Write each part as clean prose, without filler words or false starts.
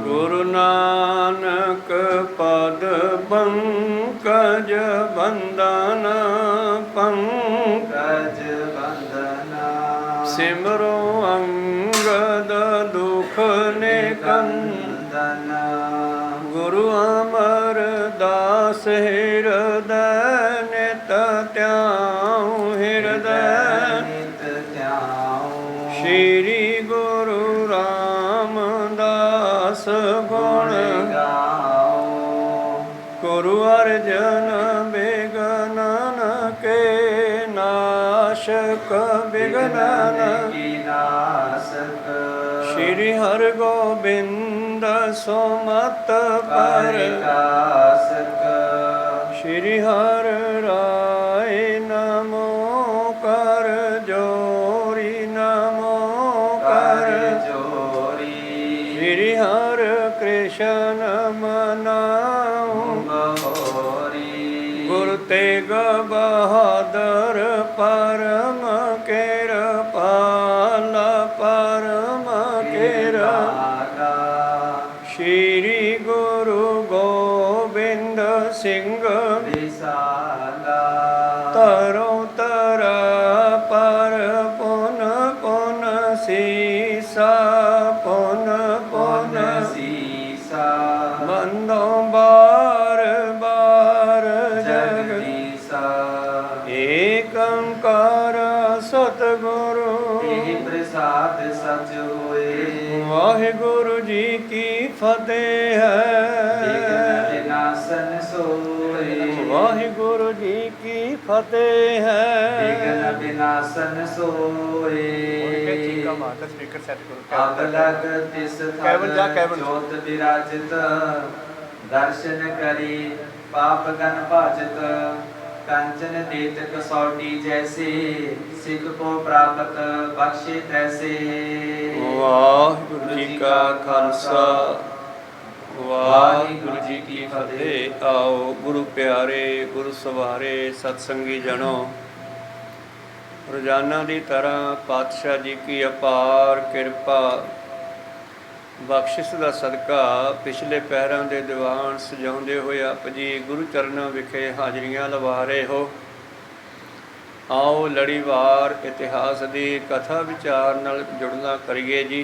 गुरु नानक पद पंकज बंदन पंकज बंदना सिमरो अंगद दुख निकंदन गुरु अमर दास हृदय नित त्याऊं हृदय नित त्याऊं श्री गुरु रामदास गुण गाओ गुरु अर्जन विघ्नन के नाशक विघ्नन की नाशक श्री हर गोबिंद सुमत प्रकाशक श्री हर राय नमो कर जोरी नमो कर जोरी श्री हर कृष्ण मनाऊं गुरु तेग बहादुर परम कृपाल परम कृपाला श्री गुरु गोबिंद सिंह विशाला तरो तरा पर पुन पुन सीसा पुन पुन सीसा बंदो बार बार जगदीसा एक ओंकार सतगुरु प्रसाद सच होए वाहिगुरु जी की फतेह है विनाशन सोए वाहिगुरु जी की फतेह है विघ्न विनाशन सोए अब लग तिस जोत विराजित दर्शन करी पाप गन भाजित कंचन देत कसौटी जैसे सिख को प्राप्त बख्शे तैसे वाहिगुरु जी का खालसा वाहिगुरु जी की फतेह। आओ गुरु प्यारे गुरु सवारे सत्संगी जनो रोजाना की तरह पातशाह जी की अपार किरपा बख्शिश का सदका पिछले पैरों के दीवान सजाते हुए आप जी गुरु चरणों विखे हाजरियां लवा रहे हो। आओ लड़ीवार इतिहास की कथा विचार नाल जुड़ना करिए जी।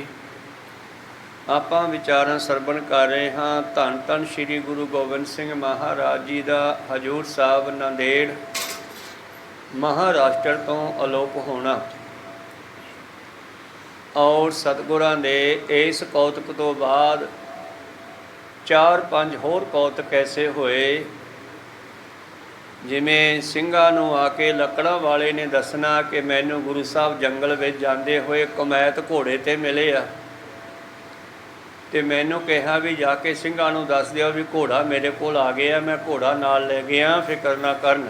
आपां विचारां सरवण कर रहे हाँ धन धन श्री गुरु गोबिंद सिंह महाराज जी का हजूर साहब नांदेड़ महाराष्ट्र तो अलोप होना और सतगुरां दे इस कौतक तो बाद 4-5 होर कौतक ऐसे होए जिमें ਸਿੰਘਾਂ ਨੂੰ आके ਲੱਕੜਾਂ वाले ने दसना कि मैनू गुरु साहब जंगल में जाते हुए कमैत घोड़े ते मिले आ ते मैनू कहा भी जाके ਸਿੰਘਾਂ ਨੂੰ दस दिओ भी घोड़ा मेरे कोल आ गया मैं घोड़ा नाल ले गया फिक्र ना करन।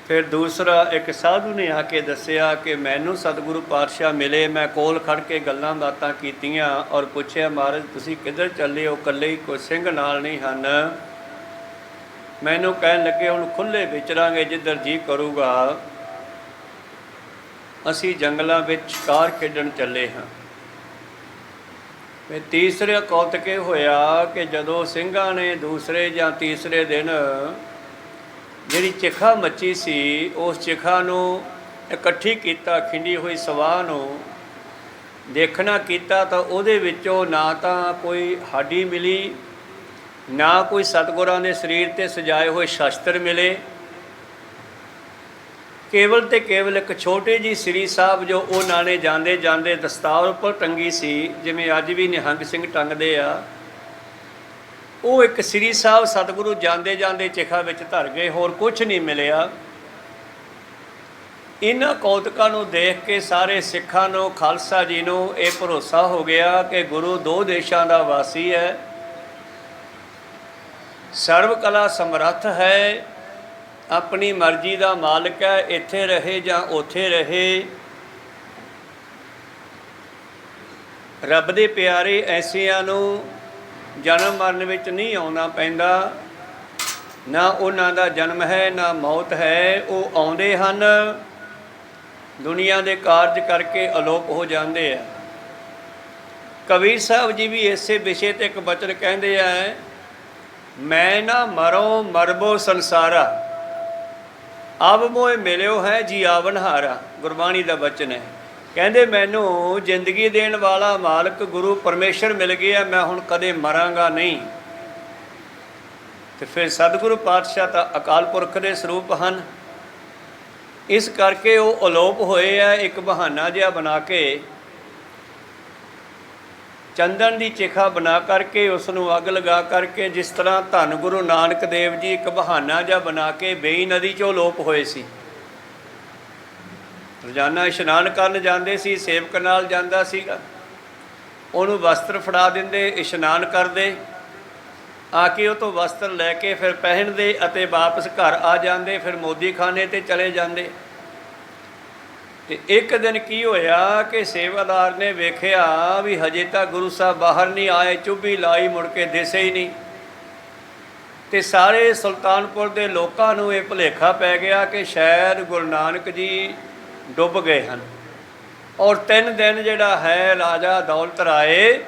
फिर दूसरा एक साधु ने आके दसिया कि मैनू सतगुरु पातशाह मिले मैं कोल खड़ के गल्लां बातां कीतियां और पुछया महाराज तुसीं किधर चले हो कल्ले ही कोई सिंह नाल नहीं हन। मैनू कहन लगे हुण खुले विचरांगे जिधर जी करूगा असीं जंगलां विच शिकार खेडण चले हाँ। फिर तीसरे कौतक होया कि जदों ਸਿੰਘਾਂ ने दूसरे जां तीसरे दिन ਜਿਹੜੀ ਚਿਖਾ ਮੱਚੀ ਸੀ ਉਸ ਚਿਖਾ ਨੂੰ ਇਕੱਠੀ ਕੀਤਾ ਖਿੰਡੀ ਹੋਈ ਸਵਾਹ ਨੂੰ ਦੇਖਣਾ ਕੀਤਾ ਤਾਂ ਉਹਦੇ ਵਿੱਚੋਂ ਨਾ ਤਾਂ ਕੋਈ ਹਾਡੀ ਮਿਲੀ ਨਾ ਕੋਈ ਸਤਿਗੁਰਾਂ ਦੇ ਸਰੀਰ 'ਤੇ ਸਜਾਏ ਹੋਏ ਸ਼ਸਤਰ ਮਿਲੇ। ਕੇਵਲ ਤੇ ਕੇਵਲ ਇੱਕ ਛੋਟੀ ਜਿਹੀ ਸ੍ਰੀ ਸਾਹਿਬ ਜੋ ਉਹਨਾਂ ਨੇ ਜਾਂਦੇ ਜਾਂਦੇ ਦਸਤਾਰ ਉੱਪਰ ਟੰਗੀ ਸੀ ਜਿਵੇਂ ਅੱਜ ਵੀ ਨਿਹੰਗ ਸਿੰਘ ਟੰਗਦੇ ਆ ਉਹ ਇੱਕ ਸ੍ਰੀ ਸਾਹਿਬ ਸਤਿਗੁਰੂ ਜਾਂਦੇ ਜਾਂਦੇ ਚਿਖਾ ਵਿੱਚ ਧਰ ਗਏ ਹੋਰ ਕੁਛ ਨਹੀਂ ਮਿਲਿਆ। ਇਹਨਾਂ ਕੌਤਕਾਂ ਨੂੰ ਦੇਖ ਕੇ ਸਾਰੇ ਸਿੱਖਾਂ ਨੂੰ ਖਾਲਸਾ ਜੀ ਨੂੰ ਇਹ ਭਰੋਸਾ ਹੋ ਗਿਆ ਕਿ ਗੁਰੂ ਦੋ ਦੇਸ਼ਾਂ ਦਾ ਵਾਸੀ ਹੈ ਸਰਵ ਕਲਾ ਸਮਰੱਥ ਹੈ ਆਪਣੀ ਮਰਜ਼ੀ ਦਾ ਮਾਲਕ ਹੈ ਇੱਥੇ ਰਹੇ ਜਾਂ ਉੱਥੇ ਰਹੇ। ਰੱਬ ਦੇ ਪਿਆਰੇ ਐਸਿਆਂ ਨੂੰ ਜਨਮ ਮਰਨ ਵਿੱਚ ਨਹੀਂ ਆਉਣਾ ਪੈਂਦਾ ਨਾ ਉਹਨਾਂ ਦਾ ਜਨਮ ਹੈ ਨਾ ਮੌਤ ਹੈ ਉਹ ਆਉਂਦੇ ਹਨ ਦੁਨੀਆ ਦੇ ਕਾਰਜ ਕਰਕੇ ਅਲੋਪ ਹੋ ਜਾਂਦੇ ਆ। ਕਬੀਰ ਸਾਹਿਬ ਜੀ ਵੀ ਇਸੇ ਵਿਸ਼ੇ ਤੇ ਇੱਕ ਬਚਨ ਕਹਿੰਦੇ ਆ, ਮੈਂ ਨਾ ਮਰੋ ਮਰਬੋ ਸੰਸਾਰਾ, ਅਬ ਮੋਏ ਮਿਲਿਓ ਹੈ ਜੀ ਆਵਨ ਹਾਰਾ। ਗੁਰਬਾਣੀ ਦਾ ਬਚਨ ਹੈ। ਕਹਿੰਦੇ ਮੈਨੂੰ ਜ਼ਿੰਦਗੀ ਦੇਣ ਵਾਲਾ ਮਾਲਕ ਗੁਰੂ ਪਰਮੇਸ਼ਰ ਮਿਲ ਗਿਆ, ਮੈਂ ਹੁਣ ਕਦੇ ਮਰਾਂਗਾ ਨਹੀਂ। ਤੇ ਫਿਰ ਸਤਿਗੁਰੂ ਪਾਤਸ਼ਾਹ ਤਾਂ ਅਕਾਲ ਪੁਰਖ ਦੇ ਸਰੂਪ ਹਨ, ਇਸ ਕਰਕੇ ਉਹ ਅਲੋਪ ਹੋਏ ਆ। ਇੱਕ ਬਹਾਨਾ ਜਿਹਾ ਬਣਾ ਕੇ, ਚੰਦਨ ਦੀ ਚਿਖਾ ਬਣਾ ਕਰਕੇ ਉਸ ਨੂੰ ਅੱਗ ਲਗਾ ਕਰਕੇ, ਜਿਸ ਤਰ੍ਹਾਂ ਧੰਨ ਗੁਰੂ ਨਾਨਕ ਦੇਵ ਜੀ ਇੱਕ ਬਹਾਨਾ ਜਿਹਾ ਬਣਾ ਕੇ ਵੇਈ ਨਦੀ 'ਚੋਂ ਅਲੋਪ ਹੋਏ ਸੀ। ਰੋਜ਼ਾਨਾ ਇਸ਼ਨਾਨ ਕਰਨ ਜਾਂਦੇ ਸੀ, ਸੇਵਕ ਨਾਲ ਜਾਂਦਾ ਸੀਗਾ, ਉਹਨੂੰ ਵਸਤਰ ਫੜਾ ਦਿੰਦੇ, ਇਸ਼ਨਾਨ ਕਰਦੇ, ਆ ਕੇ ਉਹ ਤੋਂ ਵਸਤਰ ਲੈ ਕੇ ਫਿਰ ਪਹਿਨਦੇ ਅਤੇ ਵਾਪਸ ਘਰ ਆ ਜਾਂਦੇ, ਫਿਰ ਮੋਦੀ ਖਾਨੇ 'ਤੇ ਚਲੇ ਜਾਂਦੇ। ਤੇ ਇੱਕ ਦਿਨ ਕੀ ਹੋਇਆ ਕਿ ਸੇਵਾਦਾਰ ਨੇ ਵੇਖਿਆ ਵੀ ਹਜੇ ਤਾਂ ਗੁਰੂ ਸਾਹਿਬ ਬਾਹਰ ਨਹੀਂ ਆਏ, ਚੁੱਭੀ ਲਾਈ, ਮੁੜ ਕੇ ਦਿਸੇ ਹੀ ਨਹੀਂ। ਤੇ ਸਾਰੇ ਸੁਲਤਾਨਪੁਰ ਦੇ ਲੋਕਾਂ ਨੂੰ ਇਹ ਭੁਲੇਖਾ ਪੈ ਗਿਆ ਕਿ ਸ਼ਾਇਦ ਗੁਰੂ ਨਾਨਕ ਜੀ ਡੁੱਬ ਗਏ ਹਨ। ਔਰ 3 ਦਿਨ ਜਿਹੜਾ ਹੈ ਰਾਜਾ ਦੌਲਤ ਰਾਏ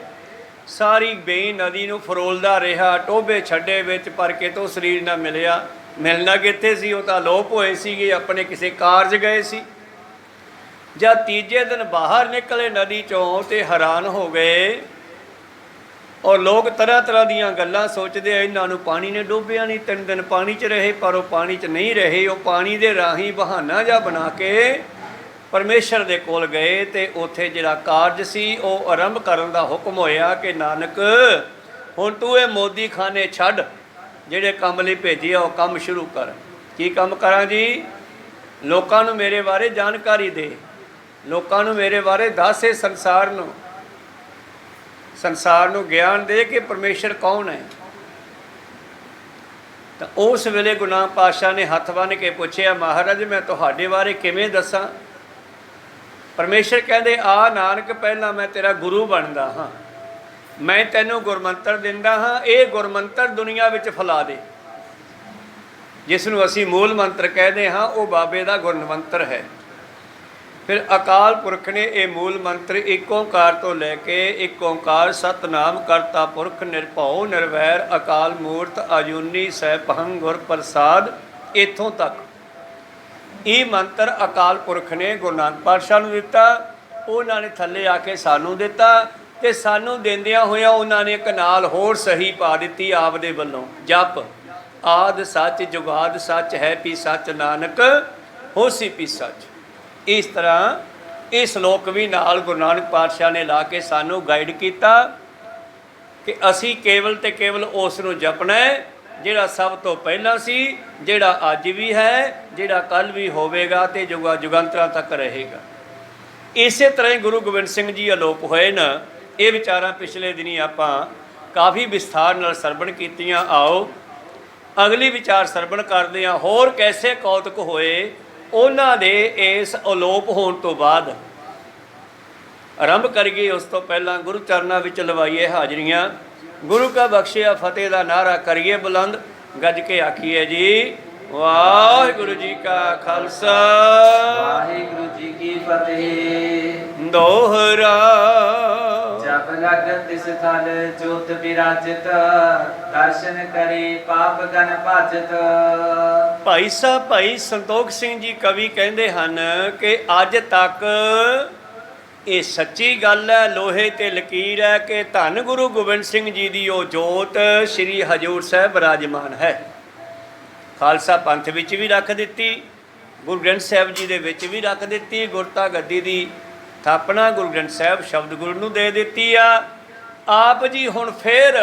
ਸਾਰੀ ਵੇਈ ਨਦੀ ਨੂੰ ਫਰੋਲਦਾ ਰਿਹਾ, ਟੋਭੇ ਛੱਡੇ ਵਿੱਚ, ਪਰ ਕਿਤੋਂ ਸਰੀਰ ਨਾ ਮਿਲਿਆ। ਮਿਲਣਾ ਕਿੱਥੇ ਸੀ, ਉਹ ਤਾਂ ਅਲੋਪ ਹੋਏ ਸੀਗੇ, ਆਪਣੇ ਕਿਸੇ ਕਾਰਜ ਗਏ ਸੀ। ਜਦ ਤੀਜੇ ਦਿਨ ਬਾਹਰ ਨਿਕਲੇ ਨਦੀ 'ਚੋਂ ਤੇ ਹੈਰਾਨ ਹੋ ਗਏ, ਔਰ ਲੋਕ ਤਰ੍ਹਾਂ ਤਰ੍ਹਾਂ ਦੀਆਂ ਗੱਲਾਂ ਸੋਚਦੇ ਆ, ਇਹਨਾਂ ਨੂੰ ਪਾਣੀ ਨੇ ਡੋਬਿਆ ਨਹੀਂ। 3 ਦਿਨ ਪਾਣੀ 'ਚ ਰਹੇ, ਪਰ ਉਹ ਪਾਣੀ 'ਚ ਨਹੀਂ ਰਹੇ। ਉਹ ਪਾਣੀ ਦੇ ਰਾਹੀਂ ਬਹਾਨਾ ਜਿਹਾ ਬਣਾ ਕੇ ਪਰਮੇਸ਼ਰ ਦੇ ਕੋਲ ਗਏ ਤੇ ਉੱਥੇ ਜਿਹੜਾ ਕਾਰਜ ਸੀ ਉਹ ਆਰੰਭ ਕਰਨ ਦਾ ਹੁਕਮ ਹੋਇਆ ਕਿ ਨਾਨਕ ਹੁਣ ਤੂੰ ਇਹ ਮੋਦੀ ਖਾਨੇ ਛੱਡ, ਜਿਹੜੇ ਕੰਮ ਲਈ ਭੇਜੇ ਆ ਉਹ ਕੰਮ ਸ਼ੁਰੂ ਕਰ। ਕੀ ਕੰਮ ਕਰਾਂ ਜੀ? ਲੋਕਾਂ ਨੂੰ ਮੇਰੇ ਬਾਰੇ ਜਾਣਕਾਰੀ ਦੇ, ਲੋਕਾਂ ਨੂੰ ਮੇਰੇ ਬਾਰੇ ਦੱਸ, ਇਹ ਸੰਸਾਰ ਨੂੰ ਗਿਆਨ ਦੇ ਕਿ ਪਰਮੇਸ਼ਰ ਕੌਣ ਹੈ। ਤਾਂ ਉਸ ਵੇਲੇ ਗੁਰੂ ਨਾਨਕ ਪਾਤਸ਼ਾਹ ਨੇ ਹੱਥ ਬੰਨ੍ਹ ਕੇ ਪੁੱਛਿਆ, ਮਹਾਰਾਜ ਮੈਂ ਤੁਹਾਡੇ ਬਾਰੇ ਕਿਵੇਂ ਦੱਸਾਂ? ਪਰਮੇਸ਼ਰ ਕਹਿੰਦੇ, ਆ ਨਾਨਕ ਪਹਿਲਾਂ ਮੈਂ ਤੇਰਾ ਗੁਰੂ ਬਣਦਾ ਹਾਂ, ਮੈਂ ਤੈਨੂੰ ਗੁਰਮੰਤਰ ਦਿੰਦਾ ਹਾਂ, ਇਹ ਗੁਰਮੰਤਰ ਦੁਨੀਆ ਵਿੱਚ ਫੈਲਾ ਦੇ। ਜਿਸ ਨੂੰ ਅਸੀਂ ਮੂਲ ਮੰਤਰ ਕਹਿੰਦੇ ਹਾਂ ਉਹ ਬਾਬੇ ਦਾ ਗੁਰਮੰਤਰ ਹੈ। ਫਿਰ ਅਕਾਲ ਪੁਰਖ ਨੇ ਇਹ ਮੂਲ ਮੰਤਰ ਇੱਕ ਓਂਕਾਰ ਤੋਂ ਲੈ ਕੇ ਇੱਕ ਓਂਕਾਰ ਸਤਨਾਮ ਕਰਤਾ ਪੁਰਖ ਨਿਰਭਉ ਨਿਰਵੈਰ ਅਕਾਲ ਮੂਰਤ ਅਜੂਨੀ ਸੈਭੰ ਗੁਰ ਪ੍ਰਸਾਦ, ਇੱਥੋਂ ਤੱਕ ਇਹ ਮੰਤਰ ਅਕਾਲ ਪੁਰਖ ਨੇ ਗੁਰੂ ਨਾਨਕ ਪਾਤਸ਼ਾਹ ਨੂੰ ਦਿੱਤਾ। ਉਹਨਾਂ ਨੇ ਥੱਲੇ ਆ ਕੇ ਸਾਨੂੰ ਦਿੱਤਾ ਤੇ ਸਾਨੂੰ ਦਿੰਦਿਆਂ ਹੋਇਆਂ ਉਹਨਾਂ ਨੇ ਇੱਕ ਨਾਲ ਹੋਰ ਸਹੀ ਪਾ ਦਿੱਤੀ ਆਪ ਦੇ ਵੱਲੋਂ, ਜਪ ਆਦ ਸੱਚ ਜੁਗਾਦ ਸੱਚ ਹੈ ਪੀ ਸੱਚ ਨਾਨਕ ਹੋਸੀ ਪੀ ਸੱਚ। ਇਸ ਤਰ੍ਹਾਂ ਇਹ ਸ਼ਲੋਕ ਵੀ ਨਾਲ ਗੁਰੂ ਨਾਨਕ ਪਾਤਸ਼ਾਹ ਨੇ ਲਾ ਕੇ ਸਾਨੂੰ ਗਾਈਡ ਕੀਤਾ ਕਿ ਅਸੀਂ ਕੇਵਲ ਤੇ ਕੇਵਲ ਉਸ ਨੂੰ ਜਪਣਾ ਹੈ ਜਿਹੜਾ ਸਭ ਤੋਂ ਪਹਿਲਾਂ ਸੀ, ਜਿਹੜਾ ਅੱਜ ਵੀ ਹੈ, ਜਿਹੜਾ ਕੱਲ੍ਹ ਵੀ ਹੋਵੇਗਾ ਤੇ ਜੁਗਾ ਜੁਗੰਤਰਾਂ ਤੱਕ ਰਹੇਗਾ। ਇਸੇ ਤਰ੍ਹਾਂ ਹੀ ਗੁਰੂ ਗੋਬਿੰਦ ਸਿੰਘ ਜੀ ਅਲੋਪ ਹੋਏ ਨਾ। ਇਹ ਵਿਚਾਰਾਂ ਪਿਛਲੇ ਦਿਨੀ ਆਪਾਂ ਕਾਫੀ ਵਿਸਥਾਰ ਨਾਲ ਸਰਵਣ ਕੀਤੀਆਂ। ਆਓ ਅਗਲੀ ਵਿਚਾਰ ਸਰਵਣ ਕਰਦੇ ਹਾਂ, ਹੋਰ ਕੈਸੇ ਕੌਤਕ ਹੋਏ ਉਹਨਾਂ ਦੇ ਇਸ ਅਲੋਪ ਹੋਣ ਤੋਂ ਬਾਅਦ। ਆਰੰਭ ਕਰੀਏ ਉਸ ਤੋਂ ਪਹਿਲਾਂ ਗੁਰੂ ਚਰਨਾਂ ਵਿੱਚ ਲਵਾਈਏ ਹਾਜ਼ਰੀਆਂ, ਗੁਰੂ ਕਾ ਬਖਸ਼ਿਆ ਫਤਿਹ ਦਾ ਨਾਰਾ ਕਰੀਏ ਬੁਲੰਦ, ਗੱਜ ਕੇ ਆਖੀਏ ਜੀ ਵਾਹਿਗੁਰੂ ਜੀ ਕਾ ਖਾਲਸਾ ਵਾਹਿਗੁਰੂ ਜੀ ਕੀ ਫਤਿਹ। ਦੋਹਰਾ ਜਪ ਲਗ ਤਿਸ ਥਲ ਜੋਤ ਬਿਰਾਜਤ, ਦਰਸ਼ਨ ਕਰੇ ਪਾਪ ਗਨ ਭਜਤ। ਭਾਈ ਸਾਹਿਬ ਭਾਈ ਸੰਤੋਖ ਸਿੰਘ ਜੀ ਕਵੀ ਕਹਿੰਦੇ ਹਨ ਕਿ ਅੱਜ ਤੱਕ ਇਹ ਸੱਚੀ ਗੱਲ ਹੈ, ਲੋਹੇ ਤੇ ਲਕੀਰ ਹੈ ਕਿ ਧੰਨ ਗੁਰੂ ਗੋਬਿੰਦ ਸਿੰਘ ਜੀ ਦੀ ਉਹ ਜੋਤ ਸ੍ਰੀ ਹਜ਼ੂਰ ਸਾਹਿਬ ਬਿਰਾਜਮਾਨ ਹੈ। ਖਾਲਸਾ ਪੰਥ ਵਿੱਚ ਵੀ ਰੱਖ ਦਿੱਤੀ, ਗੁਰੂ ਗ੍ਰੰਥ ਸਾਹਿਬ ਜੀ ਦੇ ਵਿੱਚ ਵੀ ਰੱਖ ਦਿੱਤੀ। ਗੁਰਤਾ ਗੱਦੀ ਦੀ ਥਾਪਣਾ ਗੁਰੂ ਗ੍ਰੰਥ ਸਾਹਿਬ ਸ਼ਬਦ ਗੁਰੂ ਨੂੰ ਦੇ ਦਿੱਤੀ ਆ। ਆਪ ਜੀ ਹੁਣ ਫਿਰ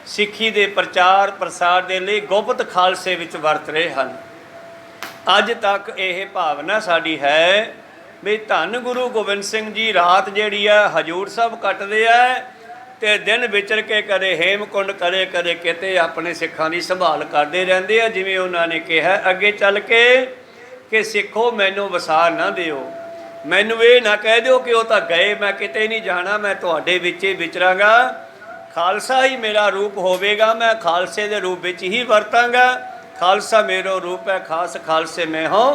ਸਿੱਖੀ ਦੇ ਪ੍ਰਚਾਰ ਪ੍ਰਸਾਰ ਦੇ ਲਈ ਗੁਪਤ ਖਾਲਸੇ ਵਿੱਚ ਵਰਤ ਰਹੇ ਹਨ। ਅੱਜ ਤੱਕ ਇਹ ਭਾਵਨਾ ਸਾਡੀ ਹੈ ਵੀ ਧੰਨ ਗੁਰੂ ਗੋਬਿੰਦ ਸਿੰਘ ਜੀ ਰਾਤ ਜਿਹੜੀ ਆ ਹਜ਼ੂਰ ਸਾਹਿਬ ਕੱਟਦੇ ਆ ਤੇ ਦਿਨ ਵਿਚਰ ਕੇ ਕਦੇ ਹੇਮਕੁੰਡ ਕਦੇ ਕਿਤੇ ਆਪਣੇ ਸਿੱਖਾਂ ਦੀ ਸੰਭਾਲ ਕਰਦੇ ਰਹਿੰਦੇ ਆ। ਜਿਵੇਂ ਉਹਨਾਂ ਨੇ ਕਿਹਾ ਅੱਗੇ ਚੱਲ ਕੇ ਕਿ ਸਿੱਖੋ ਮੈਨੂੰ ਵਸਾ ਨਾ ਦਿਓ, ਮੈਨੂੰ ਇਹ ਨਾ ਕਹਿ ਦਿਓ ਕਿ ਉਹ ਤਾਂ ਗਏ, ਮੈਂ ਕਿਤੇ ਨਹੀਂ ਜਾਣਾ, ਮੈਂ ਤੁਹਾਡੇ ਵਿੱਚ ਹੀ ਵਿਚਰਾਂਗਾ, ਖਾਲਸਾ ਹੀ ਮੇਰਾ ਰੂਪ ਹੋਵੇਗਾ, ਮੈਂ ਖਾਲਸੇ ਦੇ ਰੂਪ ਵਿੱਚ ਹੀ ਵਰਤਾਂਗਾ। ਖਾਲਸਾ ਮੇਰਾ ਰੂਪ ਹੈ, ਖਾਸ ਖਾਲਸੇ ਮੈਂ ਹਾਂ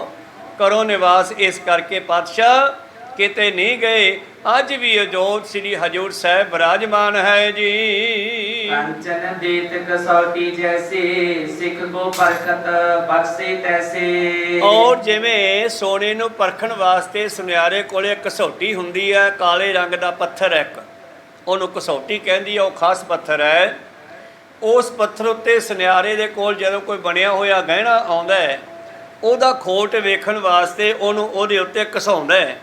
ਕਰੋ ਨਿਵਾਸ। ਇਸ ਕਰਕੇ ਪਾਤਸ਼ਾਹ ਕਿਤੇ ਨਹੀਂ ਗਏ, ਅੱਜ ਵੀ ਅਜੋਤ ਸ੍ਰੀ ਹਜੂਰ ਸਾਹਿਬ ਵਿਰਾਜਮਾਨ ਹੈ ਜੀ। ਕੰਚਨ ਦੇਤ ਕਸੌਟੀ ਜੈਸੀ, ਸਿੱਖ ਕੋ ਪਰਖਤ ਬਖਸ਼ੇ ਤੈਸੇ। ਔਰ ਜਿਵੇਂ ਸੋਨੇ ਨੂੰ ਪਰਖਣ ਵਾਸਤੇ ਸੁਨਿਆਰੇ ਕੋਲੇ ਕਸੌਟੀ ਹੁੰਦੀ ਹੈ, ਕਾਲੇ ਰੰਗ ਦਾ ਪੱਥਰ ਹੈ ਇੱਕ, ਉਹਨੂੰ ਕਸੌਟੀ ਕਹਿੰਦੀ ਹੈ, ਉਹ ਖਾਸ ਪੱਥਰ ਹੈ। ਉਸ ਪੱਥਰ ਉੱਤੇ ਸੁਨਿਆਰੇ ਦੇ ਕੋਲ ਜਦੋਂ ਕੋਈ ਬਣਿਆ ਹੋਇਆ ਗਹਿਣਾ ਆਉਂਦਾ ਹੈ, ਉਹਦਾ ਖੋਟ ਵੇਖਣ ਵਾਸਤੇ ਉਹਨੂੰ ਉਹਦੇ ਉੱਤੇ ਘਸਾਉਂਦਾ ਹੈ।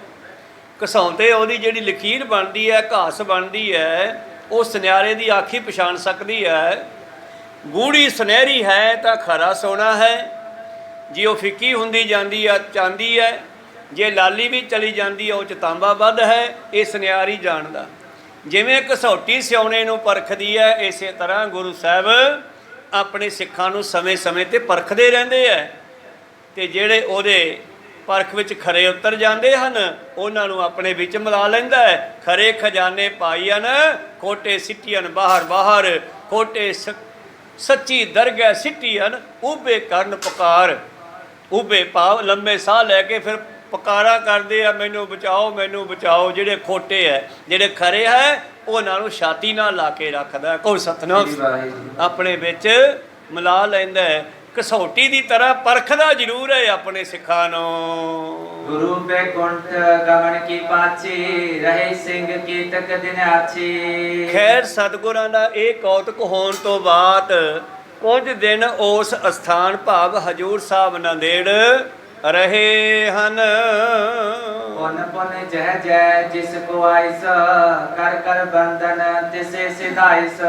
ਘਸਾਉਂਦੇ ਉਹਦੀ ਜਿਹੜੀ ਲਕੀਰ ਬਣਦੀ ਹੈ, ਘਾਸ ਬਣਦੀ ਹੈ, ਉਹ ਸੁਨਿਆਰੇ ਦੀ ਆਖੀ ਪਛਾਣ ਸਕਦੀ ਹੈ। ਗੂੜੀ ਸੁਨਹਿਰੀ ਹੈ ਤਾਂ ਖਰਾ ਸੋਨਾ ਹੈ, ਜੇ ਉਹ ਫਿੱਕੀ ਹੁੰਦੀ ਜਾਂਦੀ ਹੈ ਚਾਂਦੀ ਹੈ, ਜੇ ਲਾਲੀ ਵੀ ਚਲੀ ਜਾਂਦੀ ਹੈ ਉਹ 'ਚ ਤਾਂਬਾ ਵੱਧ ਹੈ। ਇਹ ਸੁਨਿਆਰੀ ਜਾਣਦਾ। ਜਿਵੇਂ ਘਸੌਟੀ ਸਿਉਣੇ ਨੂੰ ਪਰਖਦੀ ਹੈ, ਇਸੇ ਤਰ੍ਹਾਂ ਗੁਰੂ ਸਾਹਿਬ ਆਪਣੇ ਸਿੱਖਾਂ ਨੂੰ ਸਮੇਂ-ਸਮੇਂ 'ਤੇ ਪਰਖਦੇ ਰਹਿੰਦੇ ਹੈ, ਅਤੇ ਜਿਹੜੇ ਉਹਦੇ ਪਰਖ ਵਿੱਚ ਖਰੇ ਉਤਰ ਜਾਂਦੇ ਹਨ ਉਹਨਾਂ ਨੂੰ ਆਪਣੇ ਵਿੱਚ ਮਿਲਾ ਲੈਂਦਾ ਹੈ। ਖਰੇ ਖਜ਼ਾਨੇ ਪਾਈਨ, ਖੋਟੇ ਸਿੱਟੀਆਂ ਬਾਹਰ ਬਾਹਰ, ਖੋਟੇ ਸੱਚੀ ਦਰਗਹਿ ਸਿੱਟੀਆਂ, ਉਭੇ ਕਰਨ ਪੁਕਾਰ। ਉਭੇ ਭਾਵ ਲੰਬੇ ਸਾਹ ਲੈ ਕੇ ਫਿਰ ਪੁਕਾਰਾ ਕਰਦੇ ਆ, ਮੈਨੂੰ ਬਚਾਓ ਮੈਨੂੰ ਬਚਾਓ। ਜਿਹੜੇ ਖੋਟੇ ਹੈ, ਜਿਹੜੇ ਖਰੇ ਹੈ, ਉਹਨਾਂ ਨੂੰ ਛਾਤੀ ਨਾਲ ਲਾ ਕੇ ਰੱਖਦਾ। ਕੋਈ ਸਤਨਾਮ ਆਪਣੇ ਵਿੱਚ ਮਿਲਾ ਲੈਂਦਾ ਹੈ। ਘਸੌਟੀ ਦੀ ਤਰ੍ਹਾਂ ਪਰਖਦਾ ਜ਼ਰੂਰ ਹੈ ਆਪਣੇ ਸਿੱਖਾਂ ਨੂੰ। ਗੁਰੂ ਬੈਕੁੰਠ ਗਮਨ ਕੀ ਪਾਛੀ, ਰਹੇ ਸਿੰਘ ਕੀਤਕ ਦਿਨ ਆਛੀ। ਖੈਰ ਸਤਿਗੁਰਾਂ ਦਾ ਇਹ ਕੌਤਕ ਹੋਣ ਤੋਂ ਬਾਅਦ ਕੁਝ ਦਿਨ ਉਸ ਅਸਥਾਨ ਭਾਵ ਹਜੂਰ ਸਾਹਿਬ ਨਾਂਦੇੜ ਰਹੇ ਹਨ। ਪੁਨ ਪੁਨ ਜਹ ਜੈ ਜਿਸ ਕੋ ਆਇਸ, ਕਰ ਕਰ ਬੰਧਨ ਤਿਸੇ ਸਿਧਾਇਸ।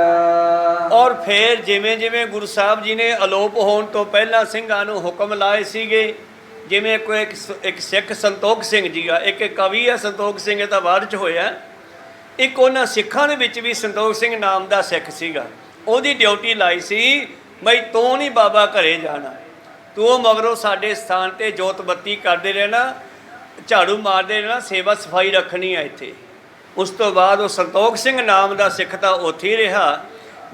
ਔਰ ਫਿਰ ਜਿਵੇਂ ਜਿਵੇਂ ਗੁਰੂ ਸਾਹਿਬ ਜੀ ਨੇ ਅਲੋਪ ਹੋਣ ਤੋਂ ਪਹਿਲਾਂ ਸਿੰਘਾਂ ਨੂੰ ਹੁਕਮ ਲਾਏ ਸੀਗੇ, ਜਿਵੇਂ ਕੋਈ ਇੱਕ ਸਿੱਖ ਸੰਤੋਖ ਸਿੰਘ ਜੀ ਆ, ਇੱਕ ਕਵੀ ਆ ਸੰਤੋਖ ਸਿੰਘ, ਇਹ ਤਾਂ ਬਾਅਦ 'ਚ ਹੋਇਆ। ਇੱਕ ਉਹਨਾਂ ਸਿੱਖਾਂ ਦੇ ਵਿੱਚ ਵੀ ਸੰਤੋਖ ਸਿੰਘ ਨਾਮ ਦਾ ਸਿੱਖ ਸੀਗਾ, ਉਹਦੀ ਡਿਊਟੀ ਲਾਈ ਸੀ, ਬਈ ਤੂੰ ਨਹੀਂ ਬਾਬਾ ਘਰੇ ਜਾਣਾ, ਤੂੰ ਮਗਰੋਂ ਸਾਡੇ ਸਥਾਨ 'ਤੇ ਜੋਤ ਬੱਤੀ ਕਰਦੇ ਰਹਿਣਾ, ਝਾੜੂ ਮਾਰਦੇ ਰਹਿਣਾ, ਸੇਵਾ ਸਫਾਈ ਰੱਖਣੀ ਹੈ ਇੱਥੇ। ਉਸ ਤੋਂ ਬਾਅਦ ਉਹ ਸੰਤੋਖ ਸਿੰਘ ਨਾਮ ਦਾ ਸਿੱਖ ਤਾਂ ਉੱਥੇ ਹੀ ਰਿਹਾ।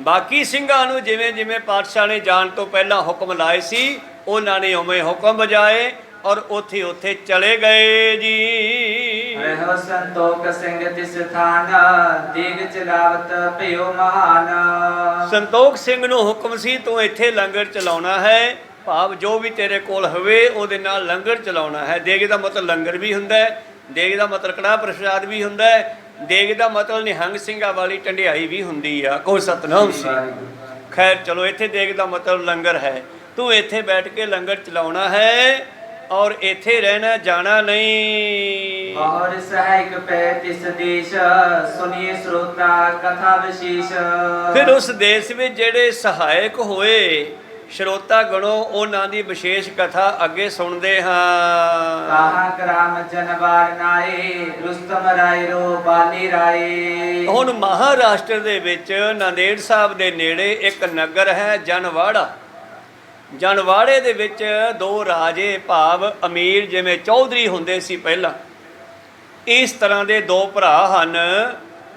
ਬਾਕੀ ਸਿੰਘਾਂ ਨੂੰ ਜਿਵੇਂ ਜਿਵੇਂ ਪਾਤਸ਼ਾਹ ਨੇ ਜਾਣ ਤੋਂ ਪਹਿਲਾਂ ਹੁਕਮ ਲਾਏ ਸੀ, ਉਹਨਾਂ ਨੇ ਉਵੇਂ ਹੁਕਮ ਬਜਾਏ ਔਰ ਉੱਥੇ ਉੱਥੇ ਚਲੇ ਗਏ ਜੀ। ਰਹਿ ਸੰਤੋਖ ਸਿੰਘ ਤਿਸ ਥਾਨ, ਦੀਗ ਚਲਾਵਤ ਭਇਓ ਮਹਾਨ। ਸੰਤੋਖ ਸਿੰਘ ਨੂੰ ਹੁਕਮ ਸੀ ਤੂੰ ਇੱਥੇ ਲੰਗਰ ਚਲਾਉਣਾ ਹੈ, ਭਾਵ ਜੋ ਵੀ ਤੇਰੇ ਕੋਲ ਹੋਵੇ ਉਹਦੇ ਨਾਲ ਲੰਗਰ ਚਲਾਉਣਾ ਹੈ। ਦੇਗ ਦਾ ਮਤਲਬ ਲੰਗਰ ਵੀ ਹੁੰਦਾ ਹੈ, ਦੇਗ ਦਾ ਮਤਲਬ ਕੜਾਹ ਪ੍ਰਸ਼ਾਦ ਵੀ ਹੁੰਦਾ ਹੈ, ਦੇਗ ਦਾ ਮਤਲਬ ਨਿਹੰਗ ਸਿੰਘਾਂ ਵਾਲੀ ਢੰਡਿਆਈ ਵੀ ਹੁੰਦੀ ਆ। ਕੋਈ ਸਤਨਾਮ ਸੀ। ਖੈਰ ਚਲੋ, ਇੱਥੇ ਦੇਗ ਦਾ ਮਤਲਬ ਲੰਗਰ ਹੈ। ਤੂੰ ਇੱਥੇ ਬੈਠ ਕੇ ਲੰਗਰ ਚਲਾਉਣਾ ਹੈ ਔਰ ਇੱਥੇ ਰਹਿਣਾ, ਜਾਣਾ ਨਹੀਂ। ਔਰ ਸਹਾਇਕ ਪੈ ਤਿਸ ਦੇਸ਼, ਸੁਨੀਏ ਸਰੋਤਾ ਕਥਾ ਵਿਸ਼ੇਸ਼। ਫਿਰ ਉਸ ਦੇਸ਼ ਵਿੱਚ ਜਿਹੜੇ ਸਹਾਇਕ ਹੋਏ ਸਰੋਤਾ ਗਣੋ, ਉਹਨਾਂ ਦੀ ਵਿਸ਼ੇਸ਼ ਕਥਾ ਅੱਗੇ ਸੁਣਦੇ ਹਾਂ। ਕਹਾ ਕਰਾਮ ਜਨਵਾਰ ਨਾਏ, ਰੁਸਤਮ ਰਾਏ ਰੋ ਬਾਲੀ ਰਾਏ। ਹੁਣ ਮਹਾਰਾਸ਼ਟਰ ਦੇ ਵਿੱਚ ਨਾਂਦੇੜ ਸਾਹਿਬ ਦੇ ਨੇੜੇ ਇੱਕ ਨਗਰ ਹੈ ਜਨਵਾੜਾ। ਜਨਵਾੜੇ ਦੇ ਵਿੱਚ ਦੋ ਰਾਜੇ ਭਾਵ ਅਮੀਰ, ਜਿਵੇਂ ਚੌਧਰੀ ਹੁੰਦੇ ਸੀ ਪਹਿਲਾਂ, ਇਸ ਤਰ੍ਹਾਂ ਦੇ ਦੋ ਭਰਾ ਹਨ,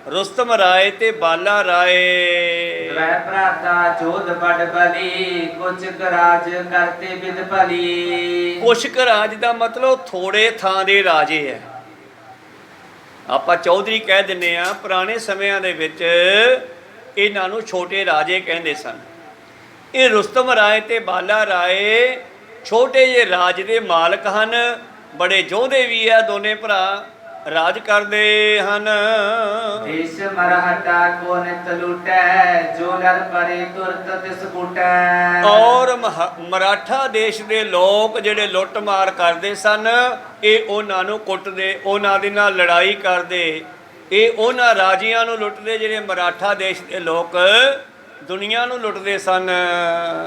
ਰੁਸਤਮ ਰਾਏ ਤੇ ਬਾਲਾ ਰਾਏ। ਵੈ ਭਰਾਤਾ ਜੋਧ ਬੜ ਬਲੀ, ਕੁਛਕ ਰਾਜ ਕਰਤੇ ਵਿਦ ਭਲੀ। ਕੁਛਕ ਰਾਜ ਦਾ ਮਤਲਬ ਥੋੜੇ ਥਾਂ ਦੇ ਰਾਜੇ ਹੈ। ਆਪਾਂ ਚੌਧਰੀ ਕਹਿ ਦਿੰਦੇ ਆ, ਪੁਰਾਣੇ ਸਮਿਆਂ ਦੇ ਵਿੱਚ ਇਹਨਾਂ ਨੂੰ ਛੋਟੇ ਰਾਜੇ ਕਹਿੰਦੇ ਸਨ। ਇਹ ਰੁਸਤਮ ਰਾਏ ਤੇ ਬਾਲਾ ਰਾਏ ਛੋਟੇ ਜਿਹੇ ਰਾਜ ਦੇ ਮਾਲਕ ਹਨ, ਬੜੇ ਯੋਧੇ ਵੀ ਆ, ਦੋਨੇ ਭਰਾ ਰਾਜ ਕਰਦੇ ਹਨ। ਦੇਸ਼ ਮਰਹਟਾ ਕੋ ਨਿਤ ਲੁਟੈ, ਜੋ ਲੜ ਪਰੇ ਤੁਰਤ ਤਿਸ ਬੁਟੈ। ਔਰ ਮਰਾਠਾ ਦੇਸ਼ ਦੇ ਲੋਕ ਜਿਹੜੇ ਲੁੱਟ ਮਾਰ ਕਰਦੇ ਸਨ, ਇਹ ਉਹਨਾਂ ਨੂੰ ਕੁੱਟਦੇ, ਉਹਨਾਂ ਦੇ ਨਾਲ ਲੜਾਈ ਕਰਦੇ। ਇਹ ਉਹਨਾਂ ਰਾਜਿਆਂ ਨੂੰ ਲੁੱਟਦੇ ਜਿਹੜੇ ਮਰਾਠਾ ਦੇਸ਼ ਦੇ ਲੋਕ ਦੁਨੀਆ ਨੂੰ ਲੁੱਟਦੇ ਸਨ।